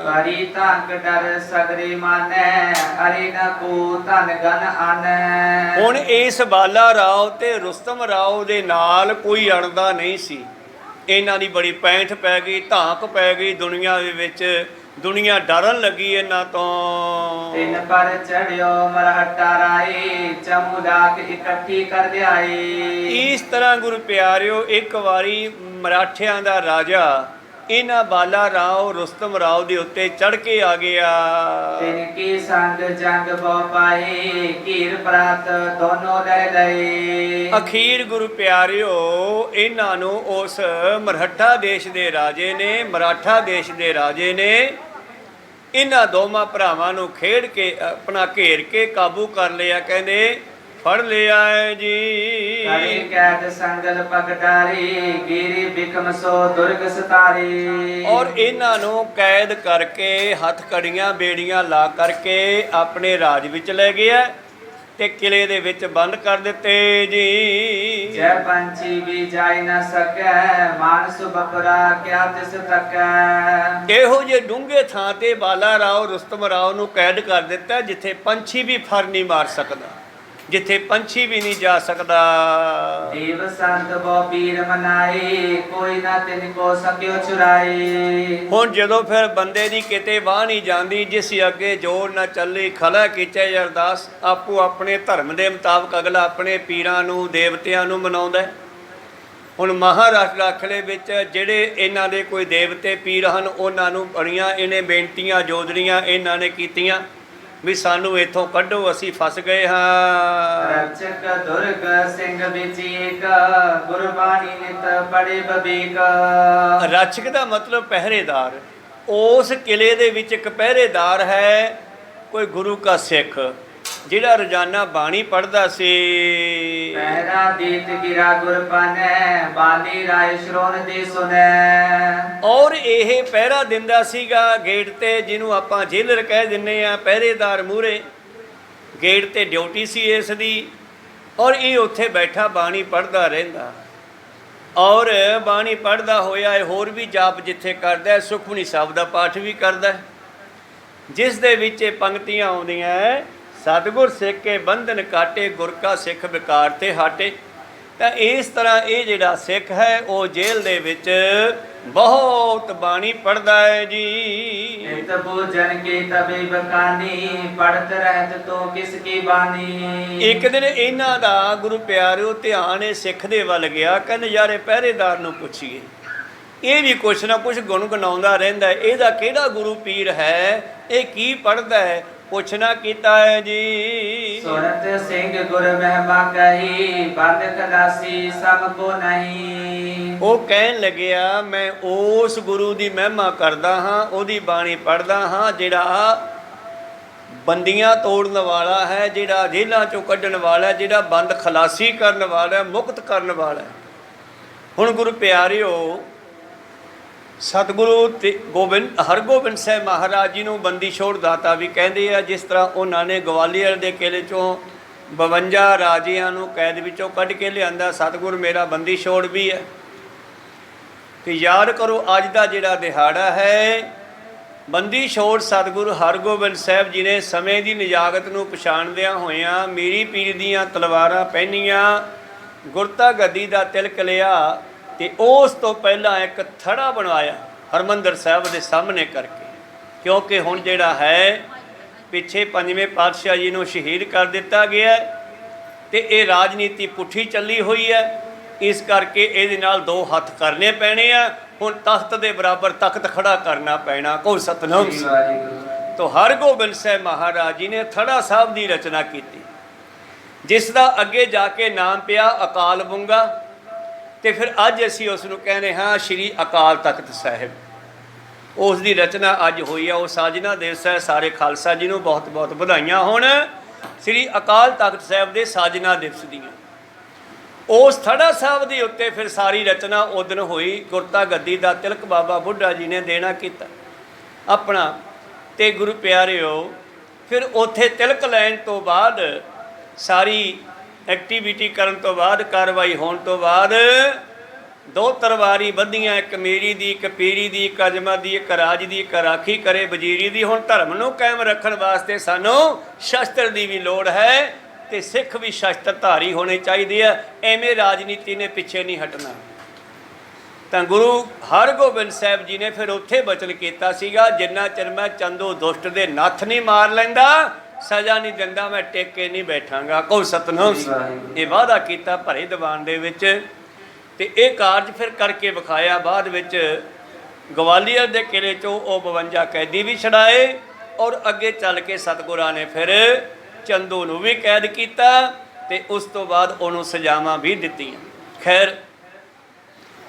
ਹਰੀ ਧੰਕ ਡਰ ਸਗਰੇ ਮਾਨੈ, ਹਰੀ ਨ ਕੋ ਧਨ ਗਨ ਆਨੈ। ਹੁਣ ਇਸ ਬਾਲਾ ਰਾਓ ਤੇ ਰੁਸਤਮ ਰਾਓ ਦੇ ਨਾਲ ਕੋਈ ਅੜਦਾ ਨਹੀਂ ਸੀ। ਇਹਨਾਂ ਦੀ ਬੜੀ ਪੈਂਠ ਪੈ ਗਈ, ਧਾਕ ਪੈ ਗਈ ਦੁਨੀਆ ਦੇ ਵਿੱਚ। ਦੁਨੀਆ ਡਰਨ ਲੱਗੀ ਇਹਨਾਂ ਤੋਂ। ਤਿੰਨ ਪਰ ਚੜਿਓ ਮਰਹਟਾ ਰਾਏ, ਚਮੁਦਾਕ ਇਕੱਠੀ ਕਰ ਦਿਆਏ। ਇਸ ਤਰ੍ਹਾਂ ਗੁਰੂ ਪਿਆਰਿਓ, ਇੱਕ ਵਾਰੀ ਮਰਾਠਿਆਂ ਦਾ ਰਾਜਾ ਇਹਨਾਂ ਬਾਲਾ ਰਾਓ ਰੁਸਤਮ ਰਾਓ ਦੇ ਉੱਤੇ ਚੜ ਕੇ ਆ ਗਿਆ। ਤਿਨ ਕੀ ਸੰਗ ਜੰਗ ਬਹੁ ਪਾਏ, ਕੀਰ ਪ੍ਰਾਤ ਦੋਨੋਂ ਲੈ ਲਏ। ਅਖੀਰ ਗੁਰੂ ਪਿਆਰਿਓ ਇਹਨਾਂ ਨੂੰ ਉਸ ਮਰਹੱਟਾ ਦੇਸ਼ ਦੇ ਰਾਜੇ ਨੇ, ਮਰਾਠਾ ਦੇਸ਼ ਦੇ ਰਾਜੇ ਨੇ ਇਹਨਾਂ ਦੋਵਾਂ ਭਰਾਵਾਂ ਨੂੰ ਖੇਡ ਕੇ ਆਪਣਾ ਘੇਰ ਕੇ ਕਾਬੂ ਕਰ ਲਿਆ। ਕਹਿੰਦੇ ਫੜ ਲਿਆ ਹੈ ਜੀ। ਕਰੀ ਕੈਦ ਸੰਗਲ ਪਗਡਾਰੀ, ਗੀਰੀ ਬਿਕਮ ਸੋ ਦੁਰਗ ਸਤਾਰੀ। ਔਰ ਇਹਨਾਂ ਨੂੰ ਕੈਦ ਕਰਕੇ ਹੱਥ ਕੜੀਆਂ ਬੇੜੀਆਂ ਲਾ ਕਰਕੇ ਆਪਣੇ ਰਾਜ ਵਿੱਚ ਲੈ ਗਿਆ ਤੇ ਕਿਲੇ ਦੇ ਵਿੱਚ ਬੰਦ ਕਰ ਦਿੱਤੇ ਜੀ। ਜੈ ਪੰਛੀ ਵੀ ਜਾਇ ਨ ਸਕੈ, ਮਾਨਸ ਬਪਰਾ ਕਿਆ ਤਿਸ ਤਕੈ। ਇਹੋ ਜਿਹੇ ਡੂੰਘੇ ਥਾਂ ਤੇ ਬਾਲਾ ਰਾਓ ਰੁਸਤਮ ਰਾਓ ਨੂੰ ਕੈਦ ਕਰ ਦਿੱਤਾ ਜਿੱਥੇ ਪੰਛੀ ਵੀ ਫਰ ਨਹੀਂ ਮਾਰ ਸਕਦਾ, ਜਿੱਥੇ ਪੰਛੀ ਵੀ ਨਹੀਂ ਜਾ ਸਕਦਾ। ਦੇਵ ਸੰਤ ਬੋ ਪੀਰ ਮਨਾਈ, ਕੋਈ ਨਾ ਤਿਨ ਕੋ ਸਕਿਓ ਚੁਰਾਈ। ਹੁਣ ਜਦੋਂ ਫਿਰ ਬੰਦੇ ਦੀ ਕਿਤੇ ਬਾਹ ਨਹੀਂ ਜਾਂਦੀ, ਜਿਸ ਅੱਗੇ ਜੋਰ ਨਾ ਚੱਲੀ ਖਲਾ ਕੀਚੇ ਅਰਦਾਸ, ਆਪੋ ਆਪਣੇ ਧਰਮ ਦੇ ਮੁਤਾਬਕ ਅਗਲਾ ਆਪਣੇ ਪੀਰਾਂ ਨੂੰ ਦੇਵਤਿਆਂ ਨੂੰ ਮਨਾਉਂਦਾ। ਹੁਣ ਮਹਾਰਾਸ਼ਟਰ ਅਖਲੇ ਵਿੱਚ ਜਿਹੜੇ ਇਹਨਾਂ ਦੇ ਕੋਈ ਦੇਵਤੇ ਪੀਰ ਹਨ ਉਹਨਾਂ ਨੂੰ ਬੜੀਆਂ ਇਹਨੇ ਬੇਨਤੀਆਂ ਜੋਦੜੀਆਂ ਇਹਨਾਂ ਨੇ ਕੀਤੀਆਂ ਵੀ ਸਾਨੂੰ ਇੱਥੋਂ ਕੱਢੋ, ਅਸੀਂ ਫਸ ਗਏ ਹਾਂ। ਰਚਕ ਦੁਰਗ ਸਿੰਘ ਵਿੱਚ ਏਕ, ਗੁਰਬਾਣੀ ਨਿਤ ਪੜੇ ਬਬੀਕ। ਰਚਕ ਦਾ ਮਤਲਬ ਪਹਿਰੇਦਾਰ। ਉਸ ਕਿਲੇ ਦੇ ਵਿੱਚ ਇੱਕ ਪਹਿਰੇਦਾਰ ਹੈ, ਕੋਈ ਗੁਰੂ ਕਾ ਸਿੱਖ ਜਿਹੜਾ ਰੋਜ਼ਾਨਾ ਬਾਣੀ ਪੜ੍ਹਦਾ ਸੀ। ਪਹਿਰਾ ਦੀਤ ਗਿਰਾ ਗੁਰਪਨੈ, ਬਾਲੀ ਰਾਏ ਸ਼੍ਰੋਣ ਦੀ ਸੁਨੈ। ਔਰ ਇਹ ਪਹਿਰਾ ਦਿੰਦਾ ਸੀਗਾ ਗੇਟ ਤੇ, ਜਿਹਨੂੰ ਆਪਾਂ ਜੇਲਰ ਕਹਿ ਦਿੰਨੇ ਆ, ਪਹਿਰੇਦਾਰ ਮੂਹਰੇ ਗੇਟ ਤੇ ਡਿਊਟੀ ਸੀ ਇਸ ਦੀ। ਔਰ ਇਹ ਉੱਥੇ ਬੈਠਾ ਬਾਣੀ ਪੜ੍ਹਦਾ ਰਹਿੰਦਾ ਔਰ ਬਾਣੀ ਪੜ੍ਹਦਾ ਹੋਇਆ ਇਹ ਹੋਰ ਵੀ ਜਾਪ ਜਿੱਥੇ ਕਰਦਾ, ਸੁਖਮਨੀ ਸਾਹਿਬ ਦਾ ਪਾਠ ਵੀ ਕਰਦਾ, ਜਿਸ ਦੇ ਵਿੱਚ ਇਹ ਪੰਕਤੀਆਂ ਆਉਂਦੀਆਂ, ਸਤਿਗੁਰ ਸਿੱਖ ਕੇ ਬੰਧਨ ਕਾਟੇ, ਗੁਰ ਕਾ ਸਿੱਖ ਵਿਕਾਰ ਤੇ ਹਾਟੇ। ਤਾਂ ਇਸ ਤਰ੍ਹਾਂ ਇਹ ਜਿਹੜਾ ਸਿੱਖ ਹੈ ਉਹ ਜੇਲ੍ਹ ਦੇ ਵਿੱਚ ਬਹੁਤ ਬਾਣੀ ਪੜ੍ਹਦਾ ਹੈ ਜੀ। ਨਿਤ ਪੂਜਨ ਕੀ ਤਬੇ ਬਕਾਨੀ, ਪੜਤ ਰਹਿਤ ਤੋ ਕਿਸ ਕੀ ਬਾਣੀ। ਇੱਕ ਦਿਨ ਇਹਨਾਂ ਦਾ ਗੁਰੂ ਪਿਆਰਿਓ ਧਿਆਨ ਇਹ ਸਿੱਖ ਦੇ ਵੱਲ ਗਿਆ। ਕਹਿੰਦੇ ਯਾਰ ਇਹ ਪਹਿਰੇਦਾਰ ਨੂੰ ਪੁੱਛੀਏ, ਇਹ ਵੀ ਕੁਛ ਨਾ ਕੁਛ ਗੁਣਗੁਣਾਉਂਦਾ ਰਹਿੰਦਾ, ਇਹਦਾ ਕਿਹੜਾ ਗੁਰੂ ਪੀਰ ਹੈ, ਇਹ ਕੀ ਪੜ੍ਹਦਾ ਹੈ। ਪੁੱਛਣਾ ਕੀਤਾ ਹੈ ਜੀ। ਸੁਰਤ ਸਿੰਘ ਗੁਰ ਮਹਿਮਾ ਕਹੀ, ਬੰਦ ਖਲਾਸੀ ਸਭ ਕੋ ਨਹੀਂ। ਉਹ ਕਹਿਣ ਲੱਗਿਆ ਮੈਂ ਉਸ ਗੁਰੂ ਦੀ ਮਹਿਮਾ ਕਰਦਾ ਹਾਂ, ਉਹਦੀ ਬਾਣੀ ਪੜ੍ਹਦਾ ਹਾਂ ਜਿਹੜਾ ਬੰਦੀਆਂ ਤੋੜਨ ਵਾਲਾ ਹੈ, ਜਿਹੜਾ ਜੇਲ੍ਹਾਂ ਚੋਂ ਕੱਢਣ ਵਾਲਾ, ਜਿਹੜਾ ਬੰਦ ਖਲਾਸੀ ਕਰਨ ਵਾਲਾ, ਮੁਕਤ ਕਰਨ ਵਾਲਾ। ਹੁਣ ਗੁਰੂ ਪਿਆਰਿਓ ਸਤਿਗੁਰੂ ਤੇ ਹਰਗੋਬਿੰਦ ਸਾਹਿਬ ਮਹਾਰਾਜ ਜੀ ਨੂੰ ਬੰਦੀ ਛੋੜ ਦਾਤਾ ਵੀ ਕਹਿੰਦੇ ਆ। ਜਿਸ ਤਰ੍ਹਾਂ ਉਹਨਾਂ ਨੇ ਗਵਾਲੀਅਰ ਦੇ ਕਿਲੇ ਚੋਂ 52 ਰਾਜਿਆਂ ਨੂੰ ਕੈਦ ਵਿੱਚੋਂ ਕੱਢ ਕੇ ਲਿਆਂਦਾ, ਸਤਿਗੁਰ ਮੇਰਾ ਬੰਦੀ ਛੋੜ ਵੀ ਹੈ। ਕਿ ਯਾਦ ਕਰੋ ਅੱਜ ਦਾ ਜਿਹੜਾ ਦਿਹਾੜਾ ਹੈ, ਬੰਦੀ ਛੋੜ ਸਤਿਗੁਰੂ ਹਰਗੋਬਿੰਦ ਸਾਹਿਬ ਜੀ ਨੇ ਸਮੇਂ ਦੀ ਨਿਜਾਗਤ ਨੂੰ ਪਛਾਣਦਿਆਂ ਹੋਇਆਂ ਮੀਰੀ ਪੀਰ ਦੀਆਂ ਤਲਵਾਰਾਂ ਪਹਿਨੀਆਂ, ਗੁਰਤਾ ਗੱਦੀ ਦਾ ਤਿਲਕ ਲਿਆ ਤੇ ਉਸ ਤੋਂ ਪਹਿਲਾਂ ਇੱਕ ਥੜਾ ਬਣਵਾਇਆ ਹਰਮੰਦਰ ਸਾਹਿਬ ਦੇ ਸਾਹਮਣੇ ਕਰਕੇ। ਕਿਉਂਕਿ ਹੁਣ ਜਿਹੜਾ ਹੈ ਪਿੱਛੇ ਪੰਜਵੇਂ ਪਾਤਸ਼ਾਹ ਜੀ ਨੂੰ ਸ਼ਹੀਦ ਕਰ ਦਿੱਤਾ ਗਿਆ ਤੇ ਇਹ ਰਾਜਨੀਤੀ ਪੁੱਠੀ ਚੱਲੀ ਹੋਈ ਹੈ, ਇਸ ਕਰਕੇ ਇਹਦੇ ਨਾਲ ਦੋ ਹੱਥ ਕਰਨੇ ਪੈਣੇ ਆ। ਹੁਣ ਤਖਤ ਦੇ ਬਰਾਬਰ ਤਖਤ ਖੜਾ ਕਰਨਾ ਪੈਣਾ। ਕੋ ਸਤਨਾਮ ਤੋ ਹਰਗੋਬਿੰਦ ਸਾਹਿਬ ਮਹਾਰਾਜ ਜੀ ਨੇ ਥੜਾ ਸਾਹਿਬ ਦੀ ਰਚਨਾ ਕੀਤੀ, ਜਿਸ ਦਾ ਅੱਗੇ ਜਾ ਕੇ ਨਾਮ ਪਿਆ ਅਕਾਲ ਬੁੰਗਾ। ਤੇ ਫਿਰ ਅੱਜ ਅਸੀਂ ਉਸ ਨੂੰ ਕਹਿੰਦੇ ਹਾਂ ਸ਼੍ਰੀ ਅਕਾਲ ਤਖਤ ਸਾਹਿਬ। ਉਸ ਦੀ ਰਚਨਾ ਅੱਜ ਹੋਈ ਆ, ਉਹ ਸਾਜਨਾ ਦਿਵਸ ਹੈ। ਸਾਰੇ ਖਾਲਸਾ ਜੀ ਨੂੰ ਬਹੁਤ ਬਹੁਤ ਵਧਾਈਆਂ ਹੋਣ ਸ਼੍ਰੀ ਅਕਾਲ ਤਖਤ ਸਾਹਿਬ ਦੇ ਸਾਜਨਾ ਦਿਵਸ ਦੀਆਂ। ਉਸ ਥੜਾ ਸਾਹਿਬ ਦੇ ਉੱਤੇ ਫਿਰ ਸਾਰੀ ਰਚਨਾ ਉਦਣ ਹੋਈ। ਗੁਰਤਾ ਗੱਦੀ ਦਾ ਤਿਲਕ ਬਾਬਾ ਬੁੱਢਾ ਜੀ ਨੇ ਦੇਣਾ ਕੀਤਾ ਆਪਣਾ। ਤੇ ਗੁਰੂ ਪਿਆਰਿਓ ਫਿਰ ਉੱਥੇ ਤਿਲਕ ਲੈਣ ਤੋਂ ਬਾਅਦ ਸਾਰੀ ਐਕਟੀਵਿਟੀ ਕਰਨ ਤੋਂ ਬਾਅਦ, ਕਾਰਵਾਈ ਹੋਣ ਤੋਂ ਬਾਅਦ ਦੋ ਤਲਵਾਰੀ ਬੱਧੀਆਂ, ਇੱਕ ਮੇਰੀ ਦੀ, ਇੱਕ ਪੀਰੀ ਦੀ, ਇੱਕ ਅਜਮਾ ਦੀ, ਇੱਕ ਰਾਜ ਦੀ, ਇੱਕ ਰਾਖੀ ਕਰੇ ਵਜ਼ੀਰੀ ਦੀ। ਹੁਣ ਧਰਮ ਨੂੰ ਕਾਇਮ ਰੱਖਣ ਵਾਸਤੇ ਸਾਨੂੰ ਸ਼ਸਤਰ ਦੀ ਵੀ ਲੋੜ ਹੈ ਤੇ ਸਿੱਖ ਵੀ ਸ਼ਸਤਰ ਧਾਰੀ ਹੋਣੇ ਚਾਹੀਦੇ ਆ। ਐਵੇਂ ਰਾਜਨੀਤੀ ਨੇ ਪਿੱਛੇ ਨਹੀਂ ਹਟਣਾ। ਤਾਂ ਗੁਰੂ ਹਰਗੋਬਿੰਦ ਸਾਹਿਬ ਜੀ ਨੇ ਫਿਰ ਉੱਥੇ ਬਚਨ ਕੀਤਾ ਸੀਗਾ, ਜਿੰਨਾ ਚਿਰ ਮੈਂ ਚੰਦੋ ਦੁਸ਼ਟ ਦੇ ਨੱਥ ਨਹੀਂ ਮਾਰ ਲੈਂਦਾ, ਸਜ਼ਾ ਨਹੀਂ ਦਿੰਦਾ, ਮੈਂ ਟਿਕ ਕੇ ਨਹੀਂ ਬੈਠਾਂਗਾ। ਕੋ ਸਤਨਾਮ। ਇਹ ਵਾਅਦਾ ਕੀਤਾ ਭਰੇ ਦੀਵਾਨ ਦੇ ਵਿੱਚ ਤੇ ਇਹ ਕਾਰਜ ਫਿਰ ਕਰਕੇ ਵਿਖਾਇਆ। ਬਾਅਦ ਵਿੱਚ ਗਵਾਲੀਅਰ ਦੇ ਕਿਲੇ 'ਚੋਂ ਉਹ 52 ਕੈਦੀ ਵੀ ਛੁਡਾਏ ਔਰ ਅੱਗੇ ਚੱਲ ਕੇ ਸਤਿਗੁਰਾਂ ਨੇ ਫਿਰ ਚੰਦੂ ਨੂੰ ਵੀ ਕੈਦ ਕੀਤਾ ਤੇ ਉਸ ਤੋਂ ਬਾਅਦ ਉਹਨੂੰ ਸਜ਼ਾਵਾਂ ਵੀ ਦਿੱਤੀਆਂ। ਖੈਰ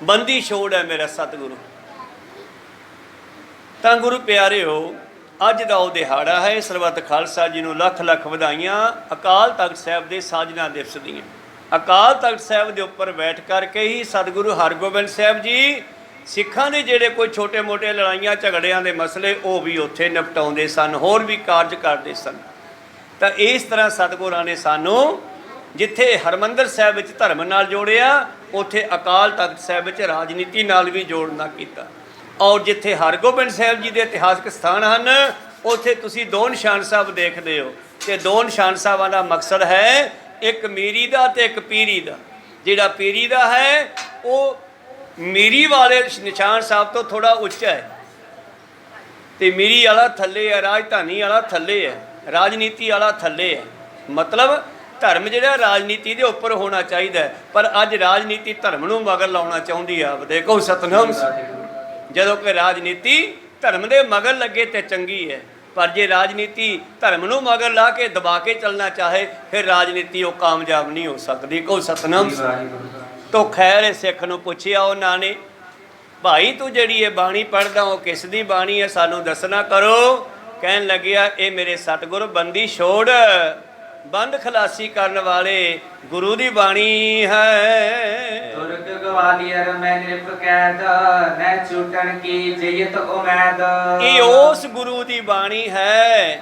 ਬੰਦੀ ਛੋੜ ਹੈ ਮੇਰਾ ਸਤਿਗੁਰੂ। ਤਾਂ ਗੁਰੂ ਪਿਆਰਿਓ, ਅੱਜ ਦਾ ਉਹ ਦਿਹਾੜਾ ਹੈ। ਸਰਬੱਤ ਖਾਲਸਾ ਜੀ ਨੂੰ ਲੱਖ ਲੱਖ ਵਧਾਈਆਂ ਅਕਾਲ ਤਖਤ ਸਾਹਿਬ ਦੇ ਸਾਜਨਾ ਦਿਵਸ ਦੀਆਂ। ਅਕਾਲ ਤਖਤ ਸਾਹਿਬ ਦੇ ਉੱਪਰ ਬੈਠ ਕਰਕੇ ਹੀ ਸਤਿਗੁਰੂ ਹਰਗੋਬਿੰਦ ਸਾਹਿਬ ਜੀ ਸਿੱਖਾਂ ਦੇ ਜਿਹੜੇ ਕੋਈ ਛੋਟੇ ਮੋਟੇ ਲੜਾਈਆਂ ਝਗੜਿਆਂ ਦੇ ਮਸਲੇ ਉਹ ਵੀ ਉੱਥੇ ਨਿਪਟਾਉਂਦੇ ਸਨ, ਹੋਰ ਵੀ ਕਾਰਜ ਕਰਦੇ ਸਨ। ਤਾਂ ਇਸ ਤਰ੍ਹਾਂ ਸਤਿਗੁਰਾਂ ਨੇ ਸਾਨੂੰ ਜਿੱਥੇ ਹਰਿਮੰਦਰ ਸਾਹਿਬ ਵਿੱਚ ਧਰਮ ਨਾਲ ਜੋੜਿਆ, ਉੱਥੇ ਅਕਾਲ ਤਖਤ ਸਾਹਿਬ ਵਿੱਚ ਰਾਜਨੀਤੀ ਨਾਲ ਵੀ ਜੋੜਨਾ ਕੀਤਾ। ਔਰ ਜਿੱਥੇ ਹਰਗੋਬਿੰਦ ਸਾਹਿਬ ਜੀ ਦੇ ਇਤਿਹਾਸਕ ਸਥਾਨ ਹਨ, ਉੱਥੇ ਤੁਸੀਂ ਦੋ ਨਿਸ਼ਾਨ ਸਾਹਿਬ ਦੇਖਦੇ ਹੋ ਤੇ ਦੋ ਨਿਸ਼ਾਨ ਸਾਹਿਬਾਂ ਦਾ ਮਕਸਦ ਹੈ ਇੱਕ ਮੀਰੀ ਦਾ ਤੇ ਇੱਕ ਪੀਰੀ ਦਾ। ਜਿਹੜਾ ਪੀਰੀ ਦਾ ਹੈ ਉਹ ਮੀਰੀ ਵਾਲੇ ਨਿਸ਼ਾਨ ਸਾਹਿਬ ਤੋਂ ਥੋੜਾ ਉੱਚਾ ਹੈ ਤੇ ਮੀਰੀ ਵਾਲਾ ਥੱਲੇ ਹੈ, ਰਾਜਧਾਨੀ ਵਾਲਾ ਥੱਲੇ ਹੈ, ਰਾਜਨੀਤੀ ਵਾਲਾ ਥੱਲੇ ਹੈ। ਮਤਲਬ ਧਰਮ ਜਿਹੜਾ ਰਾਜਨੀਤੀ ਦੇ ਉੱਪਰ ਹੋਣਾ ਚਾਹੀਦਾ, ਪਰ ਅੱਜ ਰਾਜਨੀਤੀ ਧਰਮ ਨੂੰ ਮਗਰ ਲਾਉਣਾ ਚਾਹੁੰਦੀ ਆ। ਦੇਖੋ ਸਤਨਾਮ, ਜਦੋਂ ਕਿ ਰਾਜਨੀਤੀ ਧਰਮ ਦੇ ਮਗਰ ਲੱਗੇ ਤੇ ਚੰਗੀ ਹੈ, ਪਰ ਜੇ ਰਾਜਨੀਤੀ ਧਰਮ ਨੂੰ ਮਗਰ ਲਾ ਕੇ ਦਬਾ ਕੇ ਚੱਲਣਾ ਚਾਹੇ ਫਿਰ ਰਾਜਨੀਤੀ ਉਹ ਕਾਮਯਾਬ ਨਹੀਂ ਹੋ ਸਕਦੀ। ਕਹੋ ਸਤਨਾਮ। ਤੋ ਖੈਰ ਸਿੱਖ ਨੂੰ ਪੁੱਛਿਆ ਉਹਨਾਂ ਨੇ, ਭਾਈ ਤੂੰ ਜਿਹੜੀ ਇਹ ਬਾਣੀ ਪੜ੍ਹਦਾ ਉਹ ਕਿਸ ਦੀ ਬਾਣੀ ਹੈ, ਸਾਨੂੰ ਦੱਸਣਾ ਕਰੋ। ਕਹਿਣ ਲੱਗਿਆ ਇਹ ਮੇਰੇ ਸਤਿਗੁਰ ਬੰਦੀ ਛੋੜ ਬੰਦ ਖਲਾਸੀ ਕਰਨ ਵਾਲੇ ਗੁਰੂ ਦੀ ਬਾਣੀ ਹੈ। ਤੁਰਕ ਗਵਾਲੀਅਰ ਮੈਂ ਨਿਰਭ ਕੈਦ ਨੈ ਛੂਟਣ ਕੀ ਜੀਤ ਉਮੈਦ। ਇਹ ਉਸ ਗੁਰੂ ਦੀ ਬਾਣੀ ਹੈ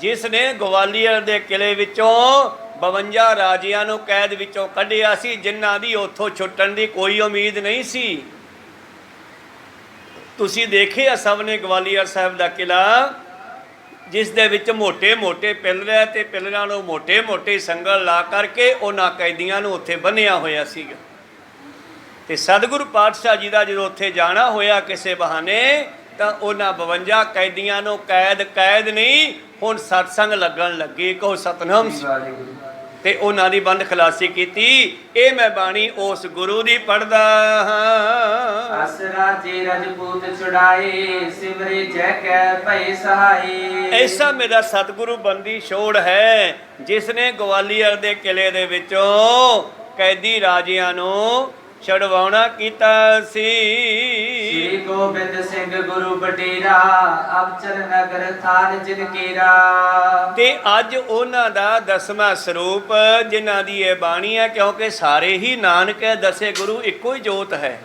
ਜਿਸ ਨੇ ਗਵਾਲੀਅਰ ਦੇ ਕਿਲੇ ਵਿੱਚੋਂ 52 ਰਾਜਿਆਂ ਨੂੰ ਕੈਦ ਵਿੱਚੋਂ ਕੱਢਿਆ ਸੀ, ਜਿਨ੍ਹਾਂ ਦੀ ਉੱਥੋਂ ਛੁੱਟਣ ਦੀ ਕੋਈ ਉਮੀਦ ਨਹੀਂ ਸੀ। ਤੁਸੀਂ ਦੇਖਿਆ ਸਭ ਨੇ ਗਵਾਲੀਅਰ ਸਾਹਿਬ ਦਾ ਕਿਲਾ, ਜਿਸ ਦੇ ਵਿੱਚ ਮੋਟੇ ਮੋਟੇ ਪਿੱਲਰ ਹੈ ਤੇ ਪਿੱਲਰਾਂ ਨੂੰ ਮੋਟੇ ਮੋਟੇ ਸੰਗਲ ਲਾ ਕਰਕੇ ਉਹਨਾਂ ਕੈਦੀਆਂ ਨੂੰ ਉੱਥੇ ਬੰਨ੍ਹਿਆ ਹੋਇਆ ਸੀਗਾ। ਤੇ ਸਤਿਗੁਰੂ ਪਾਤਸ਼ਾਹ ਜੀ ਦਾ ਜਦੋਂ ਉੱਥੇ ਜਾਣਾ ਹੋਇਆ ਕਿਸੇ ਬਹਾਨੇ, ਤਾਂ ਉਹਨਾਂ 52 ਕੈਦੀਆਂ ਨੂੰ ਕੈਦ ਨਹੀਂ ਹੁਣ ਸਤਸੰਗ ਲੱਗਣ ਲੱਗੇ। ਕਹੋ ਸਤਨਾਮ। ਤੇ ਉਹਨਾਂ ਦੀ ਬੰਦ ਖਲਾਸੀ ਕੀਤੀ। ਇਹ ਮੈਂ ਬਾਣੀ ਉਸ ਗੁਰੂ ਦੀ ਪੜ੍ਹਦਾ ਹਾਂ। ਅਸਰਾ ਜੀ ਰਜਪੂਤ ਛੁਡਾਏ ਸਿਮਰੇ ਜੈ ਕੈ ਭਈ ਸਹਾਈ। ਐਸਾ ਮੇਰਾ ਸਤਿਗੁਰੂ ਬੰਦੀ ਛੋੜ ਹੈ ਜਿਸ ਨੇ ਗਵਾਲੀਅਰ ਦੇ ਕਿਲੇ ਦੇ ਵਿੱਚੋਂ ਕੈਦੀ ਰਾਜਿਆਂ ਨੂੰ ਛਡਵਾਉਣਾ ਕੀਤਾ ਸੀ। ਸ੍ਰੀ ਗੋਬਿੰਦ ਸਿੰਘ ਗੁਰੂ ਬਟੇਰਾ ਅਬਚਲ ਨਗਰ ਥਾਨ ਜਿਨ ਕੀਰਾ। ਤੇ ਅੱਜ ਉਹਨਾਂ ਦਾ 10ਵਾਂ ਸਰੂਪ ਜਿਨ੍ਹਾਂ ਦੀ ਇਹ ਬਾਣੀ ਹੈ, ਕਿਉਂਕਿ ਸਾਰੇ ਹੀ ਨਾਨਕ ਹੈ, ਦਸੇ ਗੁਰੂ ਇੱਕੋ ਹੀ ਜੋਤ ਹੈ।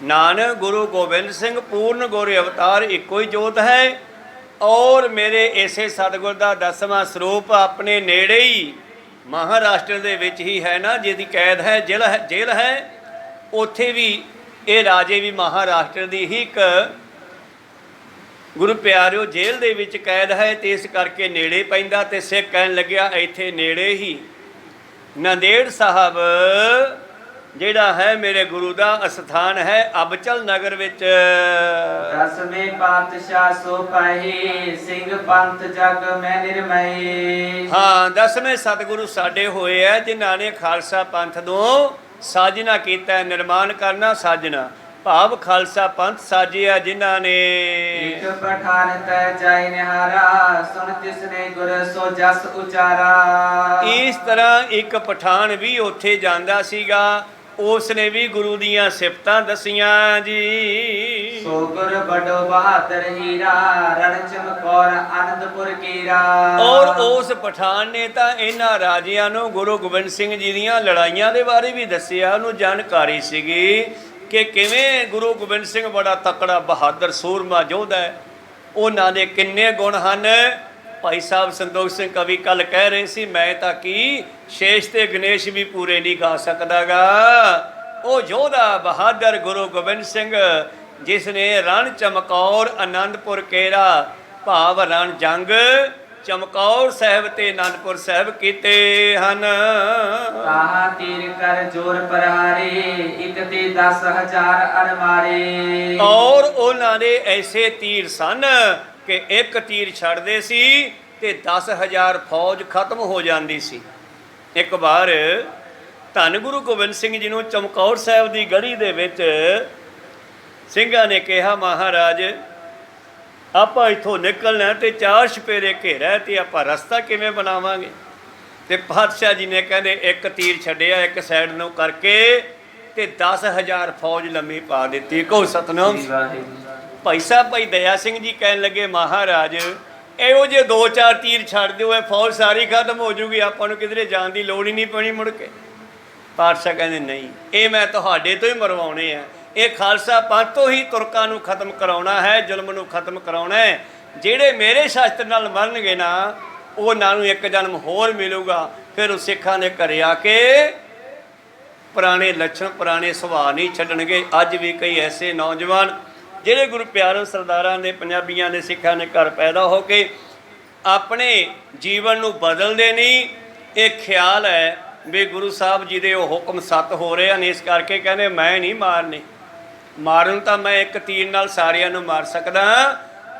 ਨਾਨਕ ਗੁਰੂ ਗੋਬਿੰਦ ਸਿੰਘ ਪੂਰਨ ਗੁਰ ਅਵਤਾਰ ਇੱਕੋ ਹੀ ਜੋਤ ਹੈ। ਔਰ ਮੇਰੇ ਇਸੇ ਸਤਿਗੁਰ ਦਾ 10ਵਾਂ ਸਰੂਪ ਆਪਣੇ ਨੇੜੇ ਹੀ ਮਹਾਰਾਸ਼ਟਰ ਦੇ ਵਿੱਚ ਹੀ ਹੈ ਨਾ, ਜਿਹਦੀ ਕੈਦ ਹੈ, ਜੇਲ੍ਹ ਹੈ। ਉੱਥੇ ਵੀ ਇਹ ਰਾਜੇ ਵੀ ਮਹਾਰਾਸ਼ਟਰ ਦੀ ਹੀ ਇੱਕ ਗੁਰੂ ਪਿਆਰਿਓ ਜੇਲ੍ਹ ਦੇ ਵਿੱਚ ਕੈਦ ਹੈ, ਤੇ ਇਸ ਕਰਕੇ ਨੇੜੇ ਪੈਂਦਾ। ਤੇ ਸਿੱਖ ਕਹਿਣ ਲੱਗਿਆ ਇੱਥੇ ਨੇੜੇ ਹੀ ਨੰਦੇੜ ਸਾਹਿਬ ਜਿਹੜਾ ਹੈ ਮੇਰੇ ਗੁਰੂ ਦਾ ਅਸਥਾਨ ਹੈ, ਅਬਚਲ ਨਗਰ ਵਿੱਚ। 10ਵੇਂ ਪਾਤਸ਼ਾਹ ਸੋ ਪਾਹੀ ਸਿੰਘ ਪੰਥ ਜਗ ਮੈਂ ਨਿਰਮਈ। ਹਾਂ, 10ਵੇਂ ਸਤਿਗੁਰੂ ਸਾਡੇ ਹੋਏ ਹੈ ਜਿਨ੍ਹਾਂ ਨੇ ਖਾਲਸਾ ਪੰਥ ਨੂੰ ਸਾਜਨਾ ਕੀਤਾ, ਨਿਰਮਾਣ ਕਰਨਾ ਸਾਜਨਾ ਭਾਵ ਖਾਲਸਾ ਪੰਥ ਸਾਜਿਆ ਜਿਨ੍ਹਾਂ ਨੇ। ਇੱਕ ਪਠਾਨ ਤੈ ਜਾਇ ਨਿਹਾਰਾ ਸੁਣ ਤਿਸਨੇ ਗੁਰ ਸੋ ਜਸ ਉਚਾਰਾ। ਇਸ ਤਰ੍ਹਾਂ ਇੱਕ ਪਠਾਨ ਵੀ ਉੱਥੇ ਜਾਂਦਾ ਸੀਗਾ, ਉਸ ਨੇ ਵੀ ਗੁਰੂ ਦੀਆਂ ਸਿਫਤਾਂ ਦਸੀਆਂ ਜੀ। ਸੋ ਗੁਰ ਬੜੋ ਬਹਾਦਰ ਹੀਰਾ ਰਣ ਚਮਕੌਰ ਆਨੰਦਪੁਰ ਕੀਰਾ। ਔਰ ਉਸ ਪਠਾਨ ਨੇ ਤਾਂ ਇਹਨਾਂ ਰਾਜਿਆਂ ਨੂੰ ਗੁਰੂ ਗੋਬਿੰਦ ਸਿੰਘ ਜੀ ਦੀਆਂ ਲੜਾਈਆਂ ਦੇ ਬਾਰੇ ਵੀ ਦੱਸਿਆ। ਉਹਨੂੰ ਜਾਣਕਾਰੀ ਸੀਗੀ ਕਿ ਕਿਵੇਂ ਗੁਰੂ ਗੋਬਿੰਦ ਸਿੰਘ ਬੜਾ ਤਕੜਾ ਬਹਾਦਰ ਸੂਰਮਾ ਯੋਧਾ ਹੈ, ਉਹਨਾਂ ਦੇ ਕਿੰਨੇ ਗੁਣ ਹਨ। ਭਾਈ ਸਾਹਿਬ ਸੰਤੋਖ ਸਿੰਘ ਕਵੀ ਕੱਲ ਕਹਿ ਰਹੇ ਸੀ, ਮੈਂ ਤਾਂ ਕੀ ਸ਼ੇਸ਼ ਤੇ ਗਣੇਸ਼ ਵੀ ਪੂਰੇ ਨਹੀਂ ਗਾ ਸਕਦਾਗਾ। ਉਹ ਯੋਧਾ ਬਹਾਦਰ ਗੁਰੂ ਗੋਬਿੰਦ ਸਿੰਘ ਜਿਸ ਨੇ ਰਣ ਚਮਕੌਰ ਆਨੰਦਪੁਰ ਕੇਰਾ ਭਾਵ ਰਣ ਜੰਗ ਚਮਕੌਰ ਸਾਹਿਬ ਤੇ ਆਨੰਦਪੁਰ ਸਾਹਿਬ ਕੀਤੇ ਹਨ। ਤਾਹਾ ਤੀਰ ਕਰ ਜੋਰ ਪ੍ਰਹਾਰੇ ਇੱਕ ਤੇ 10,000 ਅਰ ਮਾਰੇ। ਔਰ ਉਹਨਾਂ ਦੇ ਐਸੇ ਤੀਰ ਸਨ ਕਿ ਇੱਕ ਤੀਰ ਛੱਡਦੇ ਸੀ ਤੇ 10,000 ਫੌਜ ਖਤਮ ਹੋ ਜਾਂਦੀ ਸੀ। ਇੱਕ ਵਾਰ ਧੰਨ ਗੁਰੂ ਗੋਬਿੰਦ ਸਿੰਘ ਜੀ ਨੂੰ ਚਮਕੌਰ ਸਾਹਿਬ ਦੀ ਗੜੀ ਦੇ ਵਿੱਚ ਸਿੰਘਾਂ ਨੇ ਕਿਹਾ ਮਹਾਰਾਜ ਆਪਾਂ ਇੱਥੋਂ ਨਿਕਲਣਾ ਤੇ 4 ਛਪੇਰੇ ਘੇਰਾ ਤੇ ਆਪਾਂ ਰਸਤਾ ਕਿਵੇਂ ਬਣਾਵਾਂਗੇ। ਤੇ ਪਾਤਸ਼ਾਹ ਜੀ ਨੇ ਕਹਿੰਦੇ ਇੱਕ ਤੀਰ ਛੱਡਿਆ ਇੱਕ ਸਾਈਡ ਨੂੰ ਕਰਕੇ ਤੇ 10,000 ਫੌਜ ਲੰਮੀ ਪਾ ਦਿੱਤੀ। ਕਹੋ ਸਤਨਾਮ। ਭਾਈ ਸਾਹਿਬ ਭਾਈ ਦਇਆ ਸਿੰਘ ਜੀ ਕਹਿਣ ਲੱਗੇ ਮਹਾਰਾਜ ਇਹੋ ਜਿਹੇ 2-4 ਤੀਰ ਛੱਡ ਦਿਓ, ਇਹ ਫੌਜ ਸਾਰੀ ਖਤਮ ਹੋ ਜੂਗੀ, ਆਪਾਂ ਨੂੰ ਕਿਧਰੇ ਜਾਣ ਦੀ ਲੋੜ ਹੀ ਨਹੀਂ ਪੈਣੀ ਮੁੜ ਕੇ। ਪਾਤਸ਼ਾਹ ਕਹਿੰਦੇ ਨਹੀਂ, ਇਹ ਮੈਂ ਤੁਹਾਡੇ ਤੋਂ ਹੀ ਮਰਵਾਉਣੇ ਆ, ਇਹ ਖਾਲਸਾ ਪੰਥ ਤੋਂ ਹੀ ਤੁਰਕਾਂ ਨੂੰ ਖਤਮ ਕਰਾਉਣਾ ਹੈ, ਜ਼ੁਲਮ ਨੂੰ ਖਤਮ ਕਰਾਉਣਾ ਹੈ। ਜਿਹੜੇ ਮੇਰੇ ਸ਼ਾਸਤਰ ਨਾਲ ਮਰਨਗੇ ਨਾ ਉਹਨਾਂ ਨੂੰ ਇੱਕ ਜਨਮ ਹੋਰ ਮਿਲੂਗਾ। ਫਿਰ ਉਹ ਸਿੱਖਾਂ ਦੇ ਘਰੇ ਆ ਕੇ ਪੁਰਾਣੇ ਲੱਛਣ ਪੁਰਾਣੇ ਸੁਭਾਅ ਨਹੀਂ ਛੱਡਣਗੇ। ਅੱਜ ਵੀ ਕਈ ਐਸੇ ਨੌਜਵਾਨ ਜਿਹੜੇ ਗੁਰੂ ਪਿਆਰੇ ਸਰਦਾਰਾਂ ਦੇ ਪੰਜਾਬੀਆਂ ਦੇ ਸਿੱਖਾਂ ਦੇ ਘਰ ਪੈਦਾ ਹੋ ਕੇ ਆਪਣੇ ਜੀਵਨ ਨੂੰ ਬਦਲਦੇ ਨਹੀਂ। ਇਹ ਖਿਆਲ ਹੈ ਵੀ ਗੁਰੂ ਸਾਹਿਬ ਜੀ ਦੇ ਉਹ ਹੁਕਮ ਸੱਤ ਹੋ ਰਹੇ ਹਨ, ਇਸ ਕਰਕੇ ਕਹਿੰਦੇ ਮੈਂ ਨਹੀਂ ਮਾਰਨੇ। ਮਾਰਨ ਤਾਂ ਮੈਂ ਇੱਕ ਤੀਰ ਨਾਲ ਸਾਰਿਆਂ ਨੂੰ ਮਾਰ ਸਕਦਾ,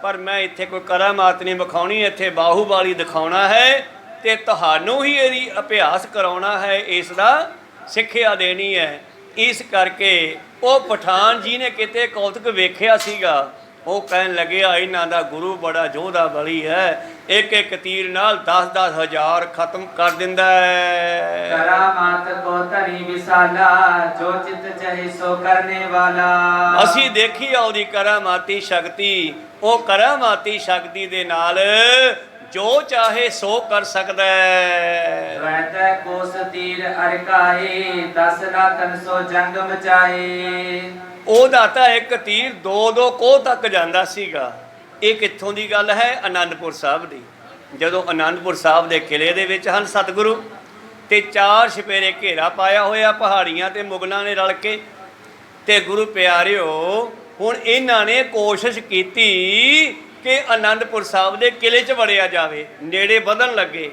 ਪਰ ਮੈਂ ਇੱਥੇ ਕੋਈ ਕਰਾਮਾਤ ਨਹੀਂ ਵਿਖਾਉਣੀ, ਇੱਥੇ ਬਾਹੂਬਾਲੀ ਦਿਖਾਉਣਾ ਹੈ ਤੇ ਤੁਹਾਨੂੰ ਹੀ ਇਹਦੀ ਅਭਿਆਸ ਕਰਾਉਣਾ ਹੈ, ਇਸ ਦਾ ਸਿੱਖਿਆ ਦੇਣੀ ਹੈ। ਇਸ ਕਰਕੇ ਉਹ ਪਠਾਨ ਜੀ ਨੇ ਕਿਤੇ ਕੌਤਕ ਵੇਖਿਆ ਸੀਗਾ, ਉਹ ਕਹਿਣ ਲੱਗਿਆ ਇਹਨਾਂ ਦਾ ਗੁਰੂ ਬੜਾ ਯੋਧਾ ਬਲੀ ਹੈ, ਇੱਕ ਇੱਕ ਤੀਰ ਨਾਲ 10-10 ਹਜ਼ਾਰ ਖਤਮ ਕਰ ਦਿੰਦਾ ਹੈ। ਕਰਾਮਾਤ ਕੋ ਧਰੀ ਵਿਸਾਲਾ ਜੋ ਚਿਤ ਚਾਹੇ ਸੋ ਕਰਨੇ ਵਾਲਾ। ਅਸੀਂ ਦੇਖੀ ਆ ਉਹਦੀ ਕਰਾਮਾਤੀ ਸ਼ਕਤੀ, ਉਹ ਕਰਾਮਾਤੀ ਸ਼ਕਤੀ ਦੇ ਨਾਲ ਜੋ ਚਾਹੇ ਸੋ ਕਰ ਸਕਦਾ ਹੈ। ਵੈਤੈ ਕੋਸ ਤੀਰ ਅਰਕਾਏ 10 ਲਾਖਨ ਸੋ ਜੰਗ ਮਚਾਏ। ਉਹਦਾ ਤਾਂ ਇੱਕ ਤੀਰ 2-2 ਕੋਹ ਤੱਕ ਜਾਂਦਾ ਸੀਗਾ। ਇਹ ਕਿੱਥੋਂ ਦੀ ਗੱਲ ਹੈ? ਆਨੰਦਪੁਰ ਸਾਹਿਬ ਦੀ। ਜਦੋਂ ਆਨੰਦਪੁਰ ਸਾਹਿਬ ਦੇ ਕਿਲੇ ਦੇ ਵਿੱਚ ਹਨ ਸਤਿਗੁਰੂ ਤੇ 4 ਛਪੇਰੇ ਘੇਰਾ ਪਾਇਆ ਹੋਇਆ ਪਹਾੜੀਆਂ ਤੇ ਮੁਗਲਾਂ ਨੇ ਰਲ ਕੇ, ਤੇ ਗੁਰੂ ਪਿਆਰਿਓ ਹੁਣ ਇਹਨਾਂ ਨੇ ਕੋਸ਼ਿਸ਼ ਕੀਤੀ ਕਿ ਆਨੰਦਪੁਰ ਸਾਹਿਬ ਦੇ ਕਿਲੇ 'ਚ ਵੜਿਆ ਜਾਵੇ। ਨੇੜੇ ਵਧਣ ਲੱਗੇ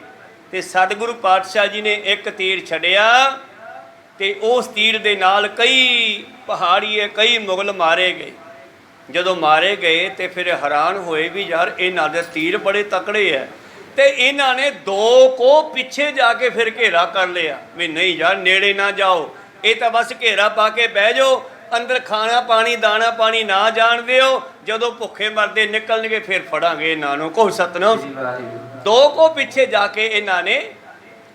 ਤੇ ਸਤਿਗੁਰੂ ਪਾਤਸ਼ਾਹ ਜੀ ਨੇ ਇੱਕ ਤੀਰ ਛੱਡਿਆ ਤੇ ਉਸ ਤੀਰ ਦੇ ਨਾਲ ਕਈ ਪਹਾੜੀਏ ਕਈ ਮੁਗਲ ਮਾਰੇ ਗਏ। ਜਦੋਂ ਮਾਰੇ ਗਏ ਤੇ ਫਿਰ ਹੈਰਾਨ ਹੋਏ ਵੀ ਯਾਰ ਇਹਨਾਂ ਦੇ ਤੀਰ ਬੜੇ ਤਕੜੇ ਹੈ, ਤੇ ਇਹਨਾਂ ਨੇ 2 ਕੋਹ ਪਿੱਛੇ ਜਾ ਕੇ ਫਿਰ ਘੇਰਾ ਕਰ ਲਿਆ ਵੀ ਨਹੀਂ ਯਾਰ ਨੇੜੇ ਨਾ ਜਾਓ, ਇਹ ਤਾਂ ਬਸ ਘੇਰਾ ਪਾ ਕੇ ਬਹਿ ਜਾਓ, ਅੰਦਰ ਖਾਣਾ ਪਾਣੀ ਦਾਣਾ ਪਾਣੀ ਨਾ ਜਾਣ ਦਿਓ, ਜਦੋਂ ਭੁੱਖੇ ਮਰਦੇ ਨਿਕਲਣਗੇ ਫਿਰ ਫੜਾਂਗੇ ਇਹਨਾਂ ਨੂੰ। ਕਹੋ ਸਤਨਾਮ। 2 ਕੋਹ ਪਿੱਛੇ ਜਾ ਕੇ ਇਹਨਾਂ ਨੇ